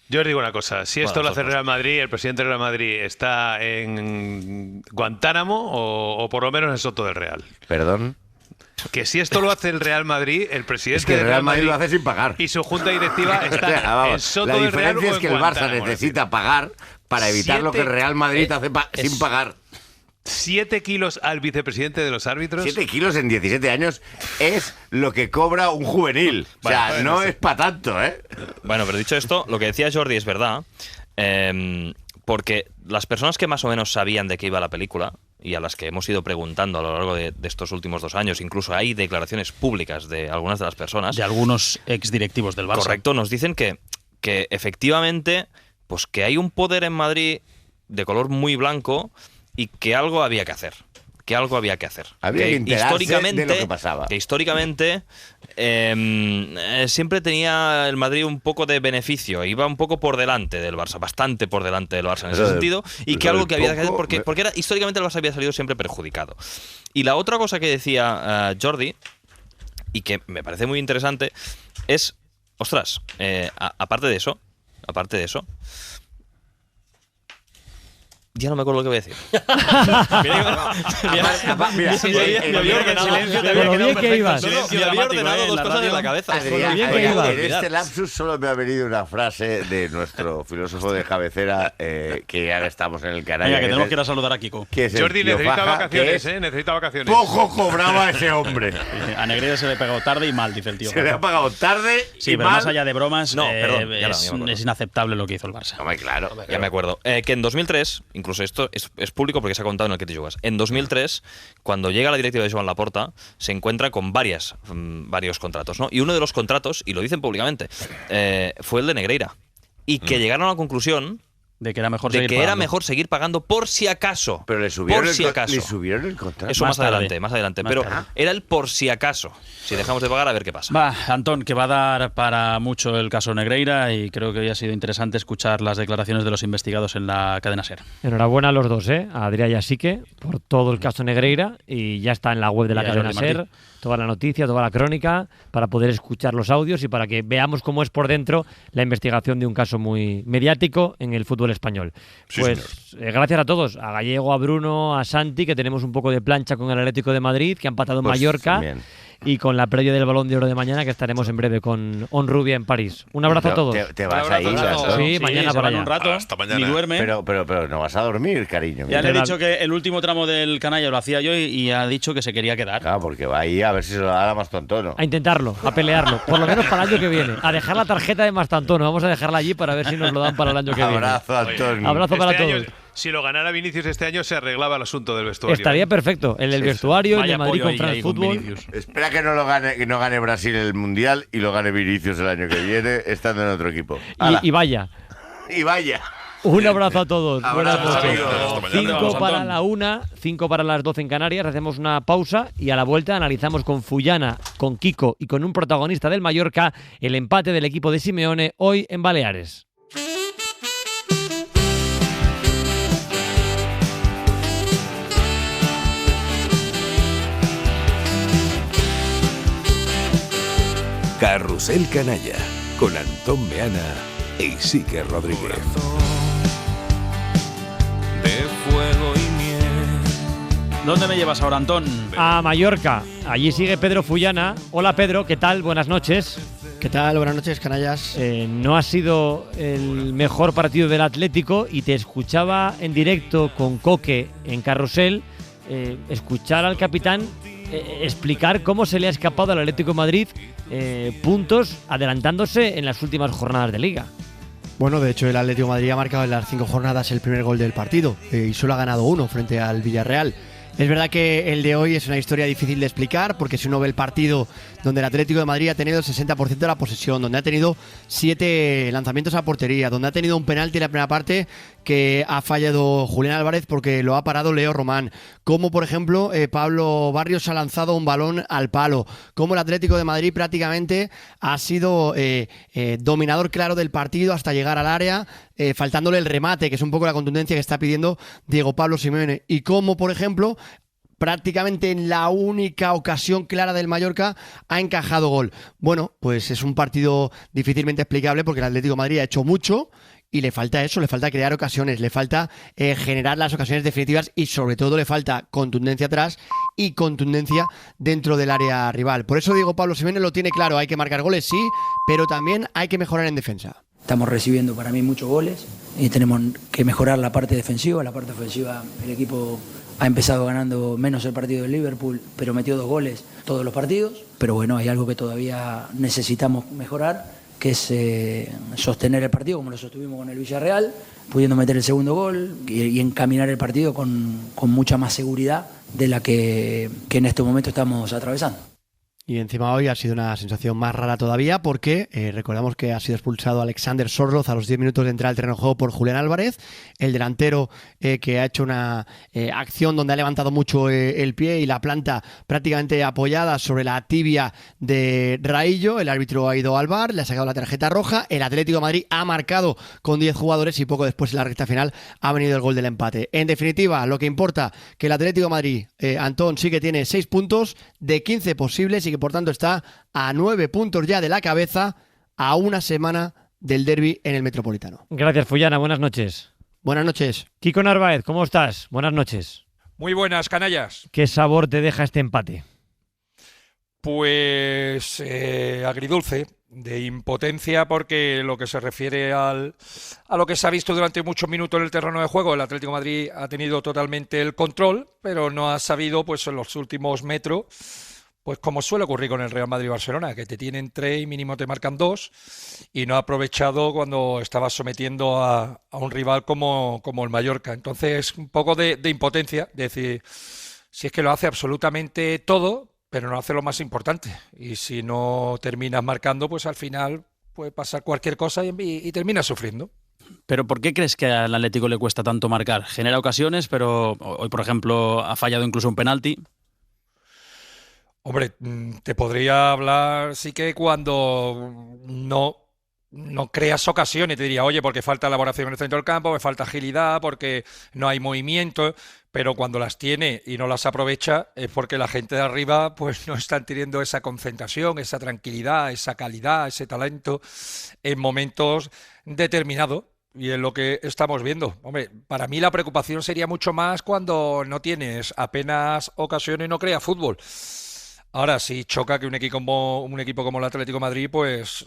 Yo os digo una cosa, si esto lo hace el Real Madrid, el presidente del Real Madrid está en Guantánamo o por lo menos en Soto del Real. ¿Perdón? Que si esto lo hace el Real Madrid, el presidente del Real Madrid lo hace sin pagar. Y su junta directiva está en Soto del Real. La diferencia es que el Barça necesita pagar para evitar lo que el Real Madrid hace sin pagar. 7 kilos al vicepresidente de los árbitros. 7 kilos en 17 años es lo que cobra un juvenil. O sea, no es para tanto, Bueno, pero dicho esto, lo que decía Jordi es verdad. Porque las personas que más o menos sabían de qué iba la película y a las que hemos ido preguntando a lo largo de estos últimos 2 años, incluso hay declaraciones públicas de algunas de las personas. De algunos exdirectivos del Barça. Correcto, nos dicen que efectivamente, pues que hay un poder en Madrid de color muy blanco y que algo había que hacer. Había que enterarse de lo que pasaba. Que históricamente siempre tenía el Madrid un poco de beneficio, iba un poco por delante del Barça, bastante por delante del Barça en ese sentido, y que algo que había que hacer porque era, históricamente el Barça había salido siempre perjudicado. Y la otra cosa que decía Jordi, y que me parece muy interesante, es, ostras, aparte de eso, ya no me acuerdo lo que voy a decir. Me había ordenado dos cosas en la cabeza. En este lapsus solo me ha venido una frase de nuestro filósofo de cabecera, que ya estamos en el canal. Venga, que tenemos que ir a saludar a Kiko. Jordi necesita vacaciones, necesita vacaciones. Poco cobraba ese hombre. A Negreira se le ha pagado tarde y mal, dice el tío. Se le ha pagado tarde y pero mal. Más allá de bromas, es inaceptable lo que hizo el Barça. Claro. Ya me acuerdo. Que en 2003... Incluso esto es público porque se ha contado en el que te juegas. En 2003, cuando llega la directiva de Joan Laporta, se encuentra con varios contratos, ¿no? Y uno de los contratos, y lo dicen públicamente, fue el de Negreira. Y que llegaron a la conclusión de que era mejor seguir pagando por si acaso. Pero le subieron, por si acaso. Le subieron el contrato. Eso más adelante. Pero era el por si acaso. Si dejamos de pagar, a ver qué pasa. Va, Antón, que va a dar para mucho el caso Negreira y creo que hoy ha sido interesante escuchar las declaraciones de los investigados en la cadena SER. Enhorabuena a los dos, a Adrià y a Sique, por todo el caso Negreira, y ya está en la web de la cadena SER toda la noticia, toda la crónica, para poder escuchar los audios y para que veamos cómo es por dentro la investigación de un caso muy mediático en el fútbol español. Sí, pues gracias a todos, a Gallego, a Bruno, a Santi, que tenemos un poco de plancha con el Atlético de Madrid, que ha empatado en Mallorca. También. y con la previa del Balón de Oro de mañana, que estaremos en breve con Honrubia en París. Un abrazo a todos. ¿Te vas a ir? Sí, mañana para allá. Un rato, hasta mañana. ni duerme. Pero no vas a dormir, cariño. Ya le he dicho que el último tramo del canalla lo hacía yo y ha dicho que se quería quedar. Claro, porque va ahí a ver si se lo da a Mastantono. A intentarlo, a pelearlo, por lo menos para el año que viene. A dejar la tarjeta de Mastantono, vamos a dejarla allí para ver si nos lo dan para el año que viene. Abrazo, Antonio. Abrazo para Este año, todos. si lo ganara Vinicius este año, se arreglaba el asunto del vestuario. Estaría perfecto. El del vestuario, el de Madrid con France Fútbol. Espera que no gane Brasil el Mundial y lo gane Vinicius el año que viene, estando en otro equipo. Y vaya. Y vaya. Un abrazo a todos. Abrazo, Buenas noches. amigos. 5 para la 1, 5 para las 12 en Canarias. Hacemos una pausa y a la vuelta analizamos con Fullana, con Kiko y con un protagonista del Mallorca el empate del equipo de Simeone hoy en Baleares. Carrusel Canalla con Antón Meana e Isique Rodríguez. De fuego y miel. ¿Dónde me llevas ahora, Antón? A Mallorca. Allí sigue Pedro Fullana. Hola Pedro, ¿qué tal? Buenas noches. ¿Qué tal? Buenas noches, canallas. No ha sido el mejor partido del Atlético y te escuchaba en directo con Coque en Carrusel escuchar al capitán explicar cómo se le ha escapado al Atlético de Madrid puntos adelantándose en las últimas jornadas de Liga. Bueno, de hecho el Atlético de Madrid ha marcado en las 5 jornadas el primer gol del partido y solo ha ganado 1 frente al Villarreal. Es verdad que el de hoy es una historia difícil de explicar porque si uno ve el partido donde el Atlético de Madrid ha tenido el 60% de la posesión, donde ha tenido 7 lanzamientos a portería, donde ha tenido un penalti en la primera parte que ha fallado Julián Álvarez porque lo ha parado Leo Román, como por ejemplo Pablo Barrios ha lanzado un balón al palo, como el Atlético de Madrid prácticamente ha sido dominador claro del partido hasta llegar al área, faltándole el remate, que es un poco la contundencia que está pidiendo Diego Pablo Simeone, y como por ejemplo prácticamente en la única ocasión clara del Mallorca ha encajado gol. Bueno, pues es un partido difícilmente explicable porque el Atlético de Madrid ha hecho mucho y le falta eso, le falta crear ocasiones, le falta generar las ocasiones definitivas y sobre todo le falta contundencia atrás y contundencia dentro del área rival. Por eso Diego Pablo Simeone lo tiene claro, hay que marcar goles, sí, pero también hay que mejorar en defensa. Estamos recibiendo para mí muchos goles y tenemos que mejorar la parte defensiva. La parte ofensiva, el equipo ha empezado ganando menos el partido del Liverpool, pero metió 2 goles todos los partidos. Pero bueno, hay algo que todavía necesitamos mejorar, que es sostener el partido como lo sostuvimos con el Villarreal, pudiendo meter el segundo gol y encaminar el partido con mucha más seguridad de la que en este momento estamos atravesando. Y encima hoy ha sido una sensación más rara todavía porque recordamos que ha sido expulsado Alexander Sorloz a los 10 minutos de entrar al terreno de juego por Julián Álvarez, el delantero que ha hecho una acción donde ha levantado mucho el pie y la planta prácticamente apoyada sobre la tibia de Raillo. El árbitro ha ido al VAR, le ha sacado la tarjeta roja, el Atlético de Madrid ha marcado con 10 jugadores y poco después en la recta final ha venido el gol del empate. En definitiva, lo que importa que el Atlético de Madrid, Antón, sí que tiene 6 puntos de 15 posibles y que por tanto está a 9 puntos ya de la cabeza a una semana del derbi en el Metropolitano. Gracias, Fullana. Buenas noches. Buenas noches. Kiko Narváez, ¿cómo estás? Buenas noches. Muy buenas, canallas. ¿Qué sabor te deja este empate? Pues agridulce, de impotencia, porque lo que se refiere a lo que se ha visto durante muchos minutos en el terreno de juego, el Atlético de Madrid ha tenido totalmente el control, pero no ha sabido, pues en los últimos metros, pues como suele ocurrir con el Real Madrid y Barcelona, que te tienen 3 y mínimo te marcan 2, y no ha aprovechado cuando estaba sometiendo a un rival como el Mallorca. Entonces, un poco de impotencia, de decir, si es que lo hace absolutamente todo, pero no hace lo más importante. Y si no terminas marcando, pues al final puede pasar cualquier cosa y terminas sufriendo. ¿Pero por qué crees que al Atlético le cuesta tanto marcar? Genera ocasiones, pero hoy, por ejemplo, ha fallado incluso un penalti. Hombre, te podría hablar, sí que cuando no creas ocasiones, te diría, oye, porque falta elaboración en el centro del campo, me falta agilidad, porque no hay movimiento, pero cuando las tiene y no las aprovecha es porque la gente de arriba pues no están teniendo esa concentración, esa tranquilidad, esa calidad, ese talento en momentos determinados. Y es lo que estamos viendo. Hombre, para mí la preocupación sería mucho más cuando no tienes apenas ocasiones y no creas fútbol. Ahora, si choca que un equipo como el Atlético de Madrid, pues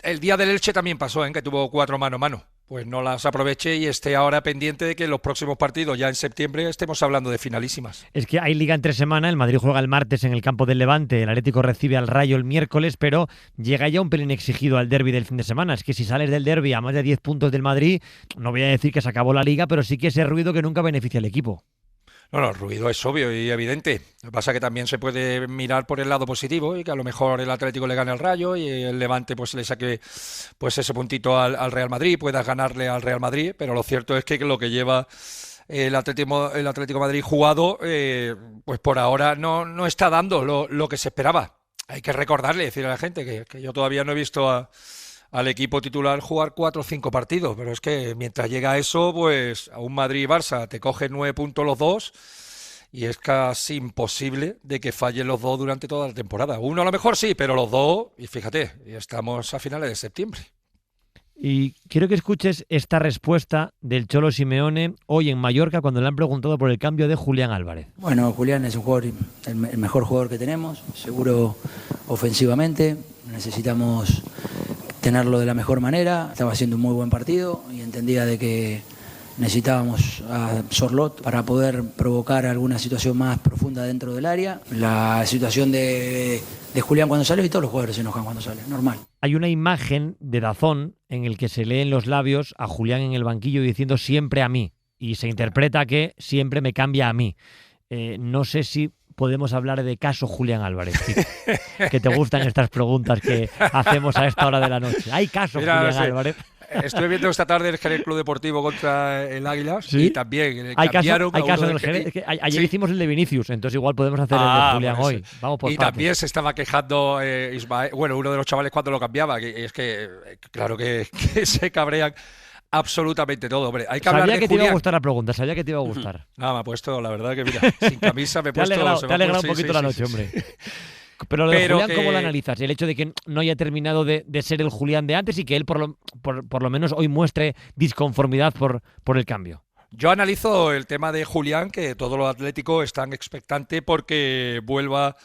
el día del Elche también pasó, que tuvo 4 mano a mano. Pues no las aproveche y esté ahora pendiente de que en los próximos partidos, ya en septiembre, estemos hablando de finalísimas. Es que hay liga en 3 semanas, el Madrid juega el martes en el campo del Levante, el Atlético recibe al Rayo el miércoles, pero llega ya un pelín exigido al derbi del fin de semana. Es que si sales del derbi a más de 10 puntos del Madrid, no voy a decir que se acabó la liga, pero sí que ese ruido que nunca beneficia al equipo. No, el ruido es obvio y evidente. Lo que pasa es que también se puede mirar por el lado positivo y que a lo mejor el Atlético le gane al Rayo y el Levante pues le saque pues ese puntito al Real Madrid, puedas ganarle al Real Madrid, pero lo cierto es que lo que lleva el Atlético de Madrid jugado, pues por ahora no está dando lo que se esperaba. Hay que recordarle, decirle a la gente que yo todavía no he visto al equipo titular jugar 4 o 5 partidos, pero es que mientras llega eso, pues a un Madrid y Barça te cogen 9 puntos los dos y es casi imposible de que fallen los dos durante toda la temporada. Uno a lo mejor sí, pero los dos, y fíjate, estamos a finales de septiembre. Y quiero que escuches esta respuesta del Cholo Simeone hoy en Mallorca cuando le han preguntado por el cambio de Julián Álvarez. Bueno, Julián es un jugador, el mejor jugador que tenemos, seguro ofensivamente, necesitamos tenerlo de la mejor manera. Estaba haciendo un muy buen partido y entendía de que necesitábamos a Sorlot para poder provocar alguna situación más profunda dentro del área. La situación de Julián cuando salió, y todos los jugadores se enojan cuando salen, normal. Hay una imagen de DAZN en el que se lee en los labios a Julián en el banquillo diciendo siempre a mí, y se interpreta que siempre me cambia a mí. No sé si podemos hablar de caso Julián Álvarez, que te gustan estas preguntas que hacemos a esta hora de la noche. ¿Hay caso Julián Álvarez? Estuve viendo esta tarde el Jerez Club Deportivo contra el Águilas, ¿sí? Y también hay cambiaron. Hay caso en el Jerez. Es que ayer hicimos el de Vinicius, entonces igual podemos hacer el de Julián hoy. Vamos por y partes. También se estaba quejando Ismael, uno de los chavales cuando lo cambiaba, que es que claro que se cabrean absolutamente todo, hombre. Hay que hablar de que Julián. te iba a gustar la pregunta, sabía que te iba a gustar. Nada, me ha puesto, la verdad que mira, sin camisa me he puesto... Te ha alegrado un poquito la noche, hombre. Pero lo de Julián, ¿cómo lo analizas? El hecho de que no haya terminado de ser el Julián de antes y que él por lo menos hoy muestre disconformidad por el cambio. Yo analizo el tema de Julián, que todos los atléticos están expectantes porque vuelva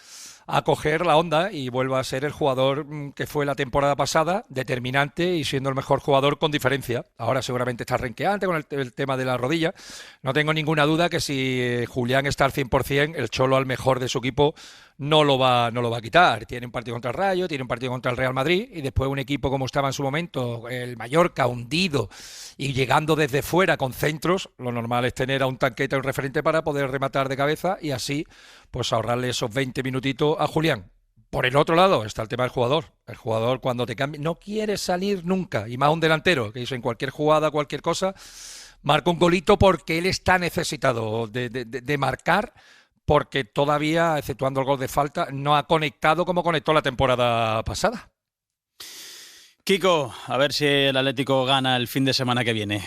a coger la onda y vuelva a ser el jugador que fue la temporada pasada, determinante y siendo el mejor jugador con diferencia. Ahora seguramente está renqueante con el tema de la rodilla. No tengo ninguna duda que si Julián está al 100%, el Cholo al mejor de su equipo no lo va a quitar. Tiene un partido contra el Rayo, tiene un partido contra el Real Madrid y después un equipo como estaba en su momento, el Mallorca, hundido y llegando desde fuera con centros. Lo normal es tener a un Tanqueta, un referente para poder rematar de cabeza y así pues ahorrarle esos 20 minutitos a Julián. Por el otro lado está el tema del jugador. El jugador cuando te cambia no quiere salir nunca, y más un delantero que hizo en cualquier jugada, cualquier cosa, marca un golito porque él está necesitado de marcar, porque todavía, exceptuando el gol de falta, no ha conectado como conectó la temporada pasada. Kiko, a ver si el Atlético gana el fin de semana que viene.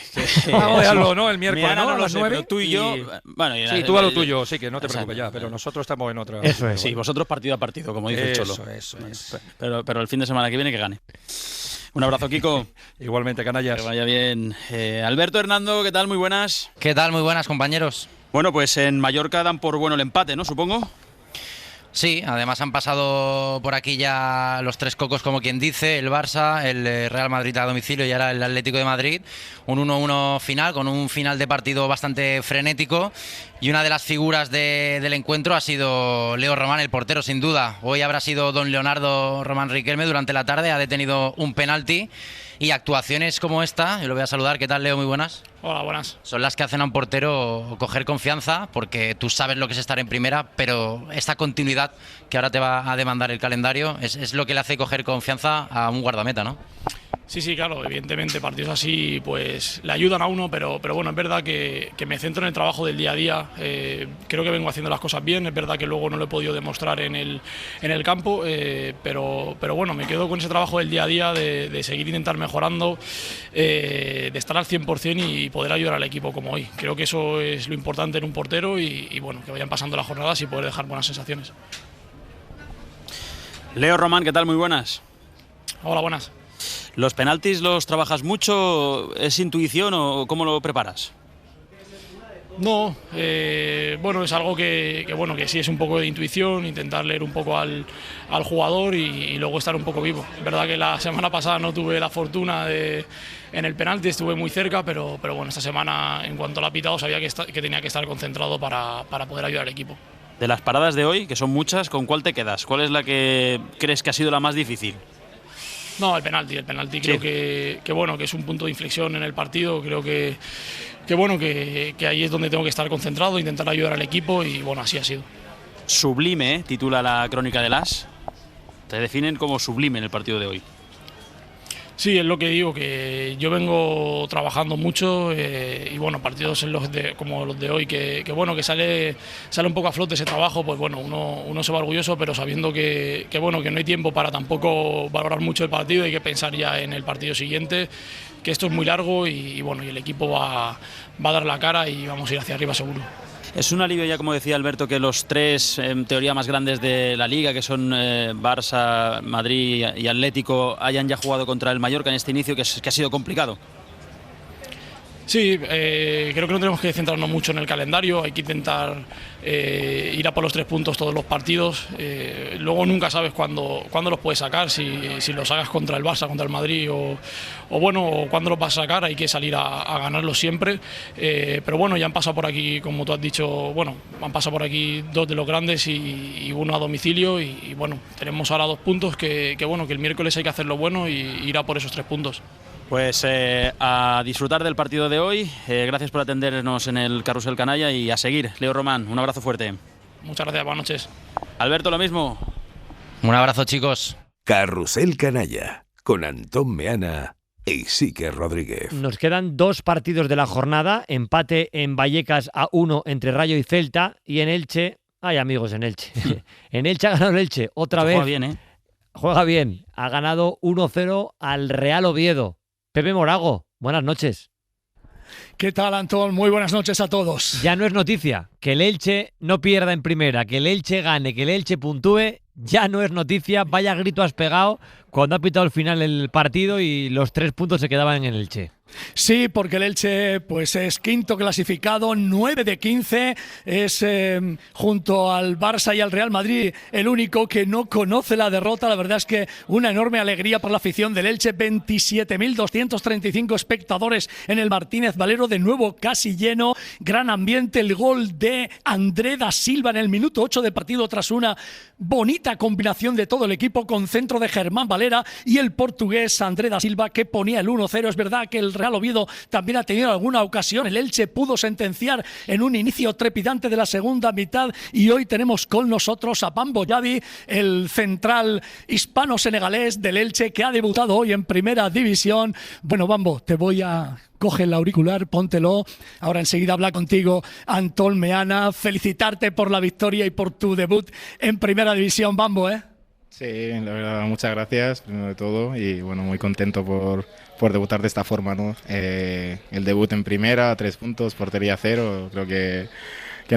Vamos a dejarlo, ¿no? El miércoles, ¿no? No A lo las sé, 9. pero tú y yo... Bueno, sí, tú a lo tuyo, sí, que no te preocupes ya, pero nosotros estamos en otra... Eso es. Sí, vosotros partido a partido, como dice el Cholo. Eso es. Pero el fin de semana que viene que gane. Un abrazo, Kiko. Igualmente, canallas. Que vaya bien. Alberto, Hernando, ¿qué tal? Muy buenas. ¿Qué tal? Muy buenas, compañeros. Bueno, pues en Mallorca dan por bueno el empate, ¿no? Supongo. Sí, además han pasado por aquí ya los tres cocos, como quien dice, el Barça, el Real Madrid a domicilio y ahora el Atlético de Madrid. Un 1-1 final, con un final de partido bastante frenético. Y una de las figuras del encuentro ha sido Leo Román, el portero, sin duda. Hoy habrá sido don Leonardo Román Riquelme durante la tarde, ha detenido un penalti. Y actuaciones como esta, yo lo voy a saludar. ¿Qué tal, Leo? Muy buenas. Hola, buenas. Son las que hacen a un portero coger confianza, porque tú sabes lo que es estar en primera, pero esta continuidad que ahora te va a demandar el calendario es lo que le hace coger confianza a un guardameta, ¿no? Sí, claro, evidentemente partidos así pues le ayudan a uno, pero bueno, es verdad que me centro en el trabajo del día a día. Creo que vengo haciendo las cosas bien, es verdad que luego no lo he podido demostrar en el campo, pero bueno, me quedo con ese trabajo del día a día de seguir intentar mejorando, de estar al 100% y poder ayudar al equipo como hoy. Creo que eso es lo importante en un portero y bueno, que vayan pasando las jornadas y poder dejar buenas sensaciones. Leo Román, ¿qué tal? Muy buenas. Hola, buenas. ¿Los penaltis los trabajas mucho? ¿Es intuición o cómo lo preparas? No, bueno, es algo que sí es un poco de intuición, intentar leer un poco al jugador y luego estar un poco vivo. Es verdad que la semana pasada no tuve la fortuna en el penalti, estuve muy cerca, pero bueno, esta semana en cuanto la ha pitado sabía que tenía que estar concentrado para poder ayudar al equipo. De las paradas de hoy, que son muchas, ¿con cuál te quedas? ¿Cuál es la que crees que ha sido la más difícil? No, el penalti creo que bueno, que es un punto de inflexión en el partido, creo que ahí es donde tengo que estar concentrado, intentar ayudar al equipo y bueno, así ha sido. Sublime, titula la crónica de Las. Te definen como sublime en el partido de hoy. Sí, es lo que digo, que yo vengo trabajando mucho y bueno, partidos como los de hoy, que bueno, que sale un poco a flote ese trabajo, pues bueno, uno se va orgulloso, pero sabiendo que bueno, que no hay tiempo para tampoco valorar mucho el partido, hay que pensar ya en el partido siguiente, que esto es muy largo y bueno, y el equipo va a dar la cara y vamos a ir hacia arriba seguro. Es un alivio ya, como decía Alberto, que los tres, en teoría, más grandes de la Liga, que son Barça, Madrid y Atlético, hayan ya jugado contra el Mallorca en este inicio, que ha sido complicado. Sí, creo que no tenemos que centrarnos mucho en el calendario, hay que intentar ir a por los 3 puntos todos los partidos. Luego nunca sabes cuándo los puedes sacar, si los hagas contra el Barça, contra el Madrid o cuándo los vas a sacar, hay que salir a ganarlos siempre. Pero bueno, ya han pasado por aquí, como tú has dicho, bueno, han pasado por aquí 2 de los grandes y uno a domicilio y bueno, tenemos ahora 2 puntos que bueno, que el miércoles hay que hacerlo bueno y ir a por esos 3 puntos. Pues a disfrutar del partido de hoy. Gracias por atendernos en el Carrusel Canalla y a seguir. Leo Román, un abrazo fuerte. Muchas gracias, buenas noches. Alberto, lo mismo. Un abrazo, chicos. Carrusel Canalla, con Antón Meana e Isique Rodríguez. Nos quedan 2 partidos de la jornada. Empate en Vallecas a 1 entre Rayo y Celta. Y en Elche, hay amigos en Elche. En Elche ha ganado el Elche otra vez. Juega bien, Juega bien. Ha ganado 1-0 al Real Oviedo. Pepe Morago, buenas noches. ¿Qué tal, Antón? Muy buenas noches a todos. Ya no es noticia que el Elche no pierda en primera, que el Elche gane, que el Elche puntúe. Ya no es noticia. Vaya grito has pegado cuando ha pitado al final el partido y los 3 puntos se quedaban en el Elche. Sí, porque el Elche pues es 5º clasificado, 9 de 15, es junto al Barça y al Real Madrid el único que no conoce la derrota. La verdad es que una enorme alegría por la afición del Elche, 27.235 espectadores en el Martínez Valero, de nuevo casi lleno, gran ambiente, el gol de André da Silva en el minuto 8 de partido tras una bonita combinación de todo el equipo con centro de Germán Valera y el portugués André da Silva que ponía el 1-0. Es verdad que el Real Oviedo también ha tenido alguna ocasión. El Elche pudo sentenciar en un inicio trepidante de la segunda mitad y hoy tenemos con nosotros a Bambo Yavi, el central hispano-senegalés del Elche que ha debutado hoy en Primera División. Bueno, Bambo, te voy a... Coge el auricular, póntelo. Ahora enseguida habla contigo Antón Meana. Felicitarte por la victoria y por tu debut en Primera División, Bambo, ¿eh? Sí, la verdad, muchas gracias, primero de todo. Y bueno, muy contento por debutar de esta forma, ¿no? El debut en primera, 3 puntos, portería 0. Creo que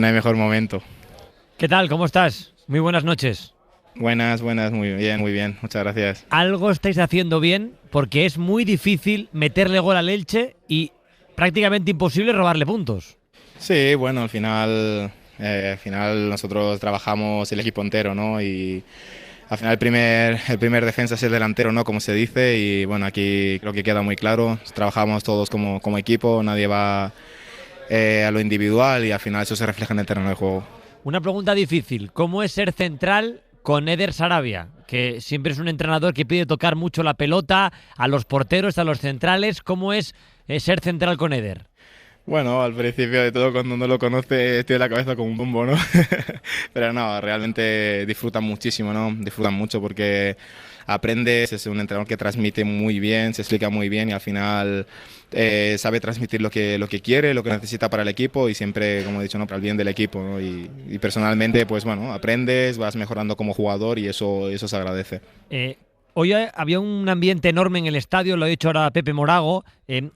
no hay mejor momento. ¿Qué tal? ¿Cómo estás? Muy buenas noches. Buenas, muy bien, muchas gracias. Algo estáis haciendo bien porque es muy difícil meterle gol al Elche y prácticamente imposible robarle puntos. Sí, bueno, al final nosotros trabajamos el equipo entero, ¿no? Y al final el primer defensa es el delantero, ¿no? Como se dice, y bueno, aquí creo que queda muy claro. Trabajamos todos como equipo, nadie va a lo individual y al final eso se refleja en el terreno de juego. Una pregunta difícil, ¿cómo es ser central con Eder Sarabia? Que siempre es un entrenador que pide tocar mucho la pelota a los porteros, a los centrales. ¿Cómo es ser central con Eder? Bueno, al principio de todo, cuando uno lo conoce, estoy en la cabeza como un bombo, ¿no? Pero no, realmente disfrutan muchísimo, ¿no? Disfrutan mucho porque aprendes, es un entrenador que transmite muy bien, se explica muy bien y al final sabe transmitir lo que quiere, lo que necesita para el equipo y siempre, como he dicho, ¿no? Para el bien del equipo, ¿no? Y personalmente, pues bueno, aprendes, vas mejorando como jugador y eso se agradece. Hoy había un ambiente enorme en el estadio, lo ha dicho ahora Pepe Morago.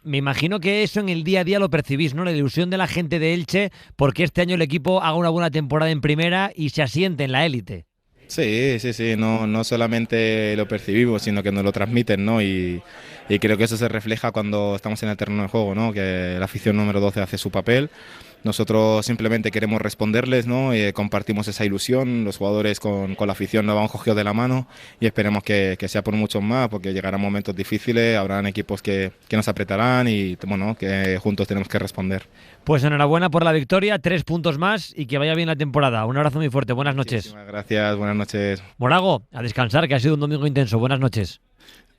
Me imagino que eso en el día a día lo percibís, ¿no? La ilusión de la gente de Elche porque este año el equipo haga una buena temporada en primera y se asiente en la élite. Sí, no solamente lo percibimos, sino que nos lo transmiten, ¿no? Y creo que eso se refleja cuando estamos en el terreno de juego, ¿no? Que la afición número 12 hace su papel nosotros simplemente queremos responderles, ¿no? Compartimos esa ilusión, los jugadores con la afición nos vamos cogidos de la mano y esperemos que sea por muchos más, porque llegarán momentos difíciles, habrán equipos que nos apretarán y bueno, que juntos tenemos que responder. Pues enhorabuena por la victoria, 3 puntos más y que vaya bien la temporada. Un abrazo muy fuerte, buenas noches. Muchísimas gracias, buenas noches. Morago, a descansar, que ha sido un domingo intenso. Buenas noches.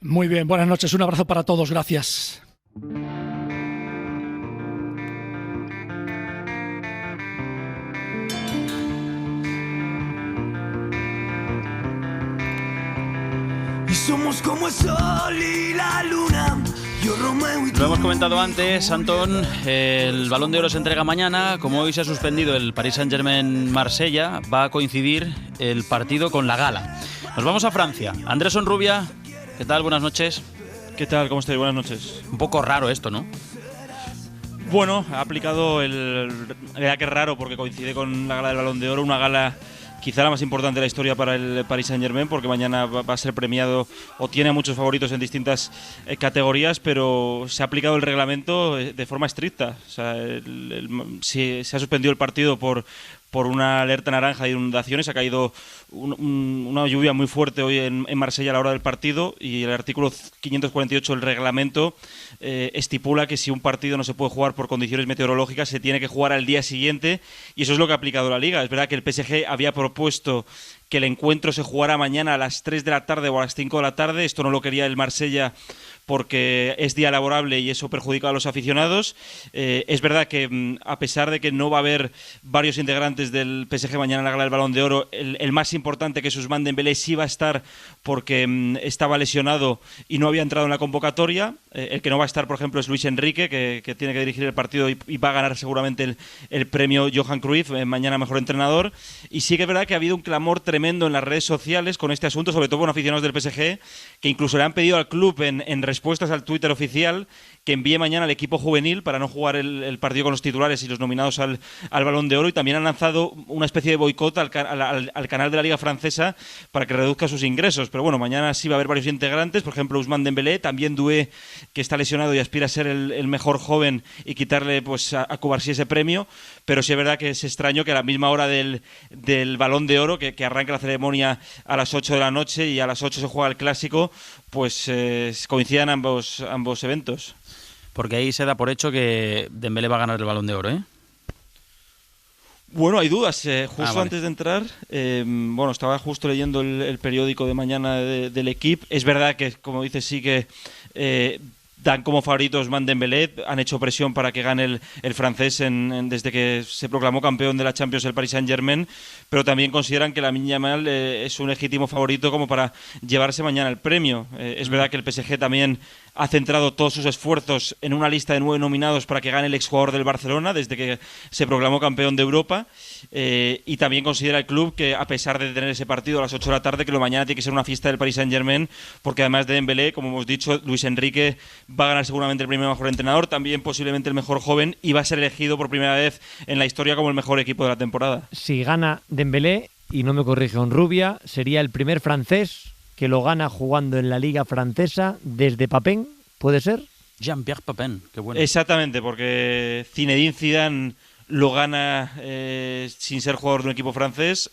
Muy bien, buenas noches, un abrazo para todos, gracias. Y somos como el sol y la luna. Yo, Romeo y tú. Lo hemos comentado antes, Antón, el Balón de Oro se entrega mañana. Como hoy se ha suspendido el Paris Saint-Germain-Marsella, va a coincidir el partido con la gala. Nos vamos a Francia. Andrés Onrubia, ¿qué tal? Buenas noches. ¿Qué tal? ¿Cómo estáis? Buenas noches. Un poco raro esto, ¿no? Bueno, ha aplicado que es raro porque coincide con la gala del Balón de Oro, una gala quizá la más importante de la historia para el Paris Saint-Germain, porque mañana va a ser premiado o tiene a muchos favoritos en distintas categorías, pero se ha aplicado el reglamento de forma estricta. O sea, se ha suspendido el partido por una alerta naranja de inundaciones. Ha caído una lluvia muy fuerte hoy en Marsella a la hora del partido, y el artículo 548 del reglamento estipula que si un partido no se puede jugar por condiciones meteorológicas, se tiene que jugar al día siguiente, y eso es lo que ha aplicado la Liga. Es verdad que el PSG había propuesto que el encuentro se jugara mañana a las 3 de la tarde o a las 5 de la tarde. Esto no lo quería el Marsella porque es día laborable y eso perjudica a los aficionados. Es verdad que a pesar de que no va a haber varios integrantes del PSG mañana en la gala del Balón de Oro, el más importante, que es Ousmane Dembélé, sí va a estar porque estaba lesionado y no había entrado en la convocatoria. El que no va a estar, por ejemplo, es Luis Enrique, que tiene que dirigir el partido y va a ganar seguramente el premio Johan Cruyff, mañana mejor entrenador. Y sí que es verdad que ha habido un clamor tremendo en las redes sociales con este asunto, sobre todo con aficionados del PSG, que incluso le han pedido al club en respuestas al Twitter oficial que envíe mañana al equipo juvenil para no jugar el partido con los titulares y los nominados al Balón de Oro, y también han lanzado una especie de boicot al canal de la Liga Francesa para que reduzca sus ingresos. Pero bueno, mañana sí va a haber varios integrantes, por ejemplo Ousmane Dembélé, también Doué, que está lesionado y aspira a ser el mejor joven y quitarle pues a Cubarsí ese premio. Pero sí es verdad que es extraño que a la misma hora del Balón de Oro, que arranca la ceremonia a las 8 de la noche y a las 8 se juega el Clásico, pues coincidan ambos eventos. Porque ahí se da por hecho que Dembélé va a ganar el Balón de Oro, ¿eh? Bueno, hay dudas. Justo vale. Antes de entrar, estaba justo leyendo el periódico de mañana del equipo. Es verdad que, como dices, sí que dan como favoritos Ousmane Dembélé. Han hecho presión para que gane el francés desde que se proclamó campeón de la Champions el Paris Saint-Germain, pero también consideran que Lamine Yamal es un legítimo favorito como para llevarse mañana el premio. Es verdad que el PSG también ha centrado todos sus esfuerzos en una lista de 9 nominados para que gane el exjugador del Barcelona desde que se proclamó campeón de Europa, y también considera el club que, a pesar de tener ese partido a las 8 de la tarde, que lo mañana tiene que ser una fiesta del Paris Saint-Germain, porque además de Dembélé, como hemos dicho, Luis Enrique va a ganar seguramente el premio mejor entrenador, también posiblemente el mejor joven, y va a ser elegido por primera vez en la historia como el mejor equipo de la temporada. Si gana Dembélé, y no me corrige Onrubia, sería el primer francés que lo gana jugando en la Liga Francesa desde Papin, ¿puede ser? Jean-Pierre Papin, qué bueno. Exactamente, porque Zinedine Zidane lo gana sin ser jugador de un equipo francés,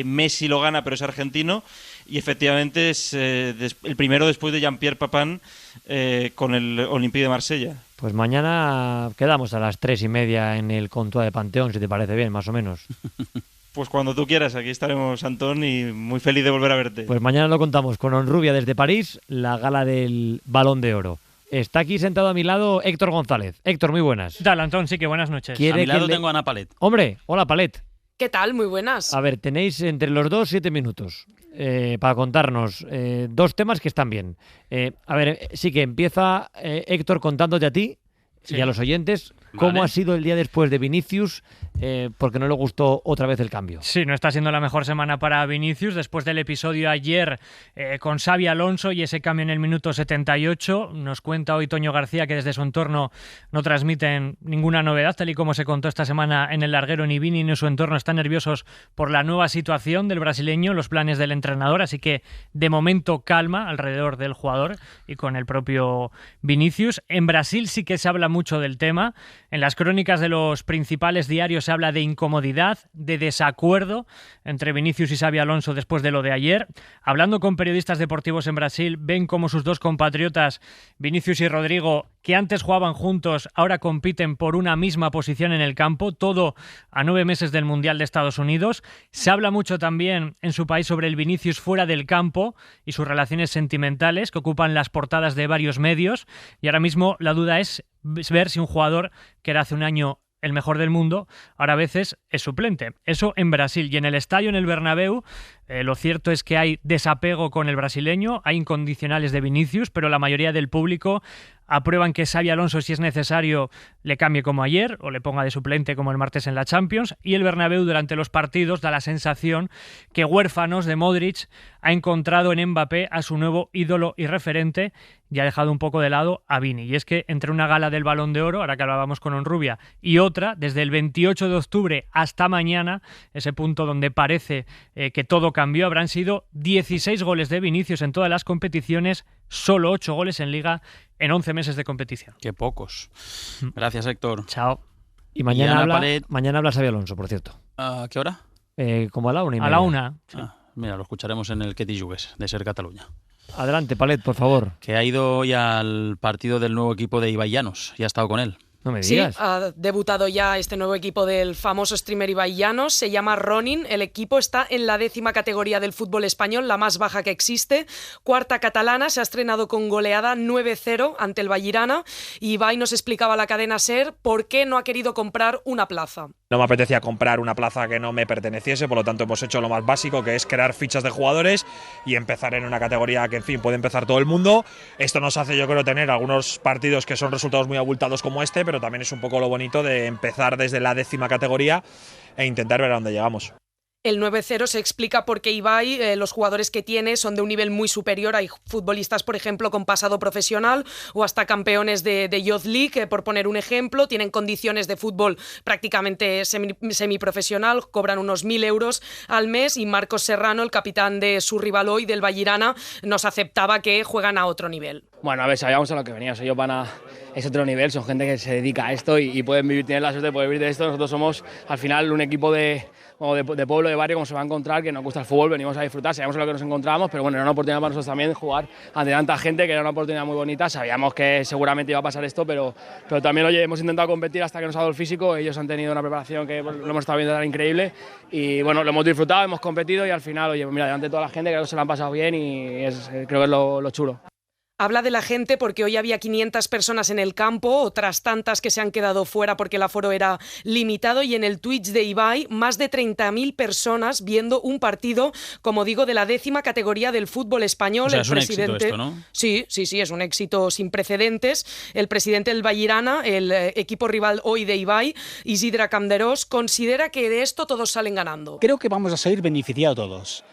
Messi lo gana pero es argentino, y efectivamente es el primero después de Jean-Pierre Papin con el Olympique de Marsella. Pues mañana quedamos a las 3:30 en el Contour de Panteón, si te parece bien, más o menos. Pues cuando tú quieras, aquí estaremos, Antón, y muy feliz de volver a verte. Pues mañana lo contamos con Onrubia desde París, la gala del Balón de Oro. Está aquí sentado a mi lado Héctor González. Héctor, muy buenas. Dale, Antón, sí que buenas noches. A mi lado tengo a Ana Palet. Hombre, hola Palet. ¿Qué tal? Muy buenas. A ver, tenéis entre los dos 7 minutos para contarnos 2 temas que están bien. Sí que empieza Héctor contándote a ti y a los oyentes cómo ha sido el día después de Vinicius, porque no le gustó otra vez el cambio. Sí, no está siendo la mejor semana para Vinicius después del episodio ayer con Xabi Alonso y ese cambio en el minuto 78. Nos cuenta hoy Toño García que desde su entorno no transmiten ninguna novedad, tal y como se contó esta semana en el larguero. Ni Vini ni su entorno están nerviosos por la nueva situación del brasileño, los planes del entrenador, así que de momento calma alrededor del jugador y con el propio Vinicius. En Brasil sí que se habla mucho del tema. En las crónicas de los principales diarios se habla de incomodidad, de desacuerdo entre Vinicius y Xabi Alonso después de lo de ayer. Hablando con periodistas deportivos en Brasil, ven cómo sus dos compatriotas, Vinicius y Rodrigo, que antes jugaban juntos, ahora compiten por una misma posición en el campo, todo a 9 meses del Mundial de Estados Unidos. Se habla mucho también en su país sobre el Vinicius fuera del campo y sus relaciones sentimentales que ocupan las portadas de varios medios, y ahora mismo la duda es ver si un jugador que era hace un año el mejor del mundo, ahora a veces es suplente. Eso en Brasil. Y en el estadio, en el Bernabéu, lo cierto es que hay desapego con el brasileño, hay incondicionales de Vinicius, pero la mayoría del público aprueban que Xabi Alonso, si es necesario, le cambie como ayer o le ponga de suplente como el martes en la Champions. Y el Bernabéu durante los partidos da la sensación que huérfanos de Modric ha encontrado en Mbappé a su nuevo ídolo y referente y ha dejado un poco de lado a Vini. Y es que entre una gala del Balón de Oro, ahora que hablábamos con Onrubia, y otra, desde el 28 de octubre hasta mañana, ese punto donde parece que todo cambió, habrán sido 16 goles de Vinicius en todas las competiciones, solo 8 goles en Liga en 11 meses de competición. Qué pocos. Gracias, Héctor. Chao. Y mañana habla Xabi Alonso, por cierto. ¿A qué hora? Como a la 1:30. A la 1. Sí. Mira, lo escucharemos en el Que t'hi jugues, de Ser Cataluña. Adelante, Palet, por favor. Que ha ido ya al partido del nuevo equipo de Ibai Llanos, ya ha estado con él. No me digas. Sí, ha debutado ya este nuevo equipo del famoso streamer Ibai Llanos, se llama Ronin. El equipo está en la 10ª categoría del fútbol español, la más baja que existe. 4ª catalana, se ha estrenado con goleada 9-0 ante el Vallirana. Y Ibai nos explicaba a la cadena SER por qué no ha querido comprar una plaza. No me apetecía comprar una plaza que no me perteneciese, por lo tanto hemos hecho lo más básico, que es crear fichas de jugadores y empezar en una categoría que, en fin, puede empezar todo el mundo. Esto nos hace, yo creo, tener algunos partidos que son resultados muy abultados como este, pero también es un poco lo bonito de empezar desde la 10ª categoría e intentar ver a dónde llegamos. El 9-0 se explica porque Ibai, los jugadores que tiene son de un nivel muy superior. Hay futbolistas, por ejemplo, con pasado profesional o hasta campeones de Youth League, por poner un ejemplo. Tienen condiciones de fútbol prácticamente semiprofesional, cobran unos 1.000 euros al mes, y Marcos Serrano, el capitán de su rival hoy, del Vallirana, nos aceptaba que juegan a otro nivel. Bueno, a ver, sabíamos a lo que veníamos. Ellos van a ese otro nivel, son gente que se dedica a esto y pueden vivir, tienen la suerte de poder vivir de esto. Nosotros somos, al final, un equipo de pueblo, de barrio, como se va a encontrar, que nos gusta el fútbol, venimos a disfrutar, sabíamos a lo que nos encontramos, pero bueno, era una oportunidad para nosotros también jugar ante tanta gente, que era una oportunidad muy bonita. Sabíamos que seguramente iba a pasar esto, pero también, oye, hemos intentado competir hasta que nos ha dado el físico. Ellos han tenido una preparación que lo hemos estado viendo, era increíble, y bueno, lo hemos disfrutado, hemos competido, y al final, oye, mira, delante de toda la gente, creo que se lo han pasado bien, y creo que es lo chulo. Habla de la gente porque hoy había 500 personas en el campo, otras tantas que se han quedado fuera porque el aforo era limitado, y en el Twitch de Ibai más de 30.000 personas viendo un partido, como digo, de la 10ª categoría del fútbol español. O sea, el es un presidente, éxito esto, ¿no? Sí, es un éxito sin precedentes. El presidente del Vallirana, el equipo rival hoy de Ibai, Isidre Camderós, considera que de esto todos salen ganando. Creo que vamos a salir beneficiados todos.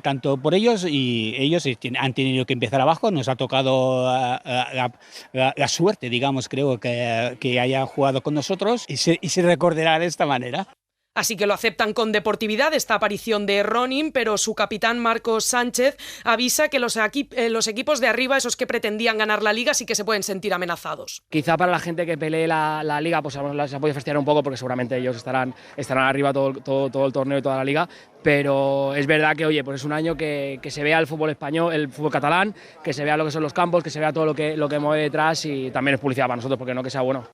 Tanto por ellos, y ellos han tenido que empezar abajo. Nos ha tocado la suerte, digamos, creo, que hayan jugado con nosotros, y se recordará de esta manera. Así que lo aceptan con deportividad esta aparición de Ronin, pero su capitán Marcos Sánchez avisa que los equipos de arriba, esos que pretendían ganar la Liga, sí que se pueden sentir amenazados. Quizá para la gente que pelee la Liga, pues se ha podido festejar un poco, porque seguramente ellos estarán arriba todo el torneo y toda la Liga, pero es verdad que, oye, pues es un año que se vea el fútbol español, el fútbol catalán, que se vea lo que son los campos, que se vea todo lo que mueve detrás, y también es publicidad para nosotros, porque no que sea bueno.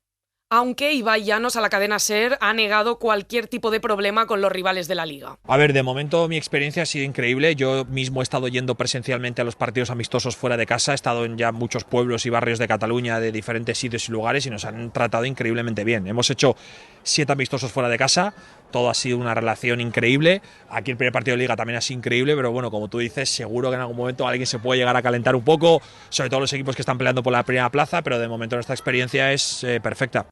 Aunque Ibai Llanos, a la cadena SER, ha negado cualquier tipo de problema con los rivales de la Liga. A ver, de momento mi experiencia ha sido increíble. Yo mismo he estado yendo presencialmente a los partidos amistosos fuera de casa. He estado en ya muchos pueblos y barrios de Cataluña, de diferentes sitios y lugares, y nos han tratado increíblemente bien. Hemos hecho 7 amistosos fuera de casa. Todo ha sido una relación increíble. Aquí el primer partido de Liga también ha sido increíble, pero bueno, como tú dices, seguro que en algún momento alguien se puede llegar a calentar un poco, sobre todo los equipos que están peleando por la primera plaza, pero de momento nuestra experiencia es perfecta.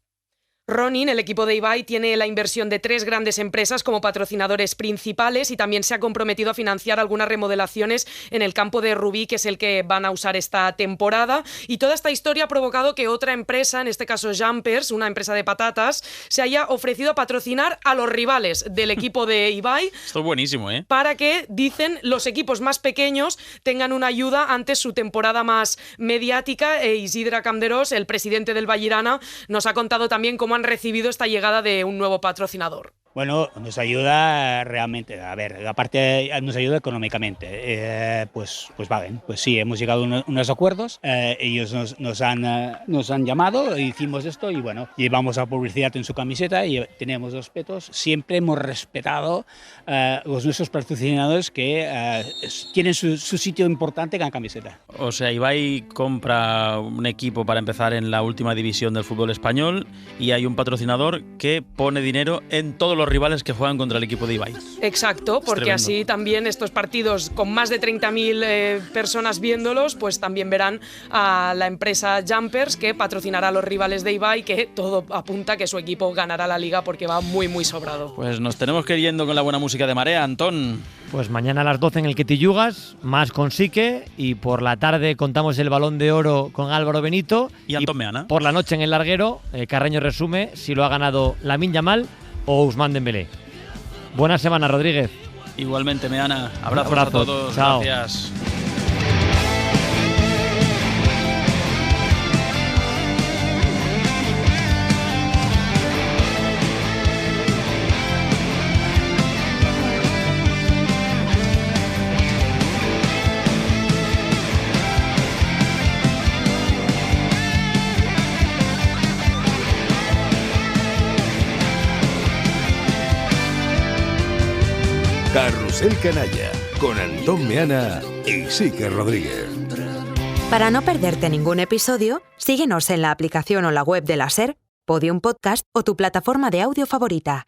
Ronin, el equipo de Ibai, tiene la inversión de 3 grandes empresas como patrocinadores principales, y también se ha comprometido a financiar algunas remodelaciones en el campo de Rubí, que es el que van a usar esta temporada. Y toda esta historia ha provocado que otra empresa, en este caso Jumpers, una empresa de patatas, se haya ofrecido a patrocinar a los rivales del equipo de Ibai. Esto es buenísimo, ¿eh? Para que, dicen, los equipos más pequeños tengan una ayuda ante su temporada más mediática. Isidre Camderós, el presidente del Vallirana, nos ha contado también cómo han han recibido esta llegada de un nuevo patrocinador. Bueno, nos ayuda realmente, a ver, aparte nos ayuda económicamente, pues vale, pues sí, hemos llegado a unos acuerdos, ellos nos han llamado, hicimos esto y bueno, llevamos a publicidad en su camiseta y tenemos respetos, siempre hemos respetado los nuestros patrocinadores que tienen su sitio importante en la camiseta. O sea, Ibai compra un equipo para empezar en la última división del fútbol español y hay un patrocinador que pone dinero en todos los rivales que juegan contra el equipo de Ibai. Exacto, porque así también estos partidos con más de 30.000 personas viéndolos, pues también verán a la empresa Jumpers que patrocinará a los rivales de Ibai, que todo apunta que su equipo ganará la liga porque va muy muy sobrado. Pues nos tenemos que ir yendo con la buena música de Marea, Antón. Pues mañana a las 12 en el Quetillugas, más con Sique, y por la tarde contamos el Balón de Oro con Álvaro Benito. Y Antón Meana. Por la noche en el Larguero, Carreño resume si lo ha ganado Lamine Yamal o Ousmane Dembélé. Buena semana, Rodríguez. Igualmente, Meana. Abrazos Abrazo. a todos. Chao. Gracias. Carrusel Canalla, con Antón Meana y Iker Rodríguez. Para no perderte ningún episodio, síguenos en la aplicación o la web de la SER, Podium Podcast o tu plataforma de audio favorita.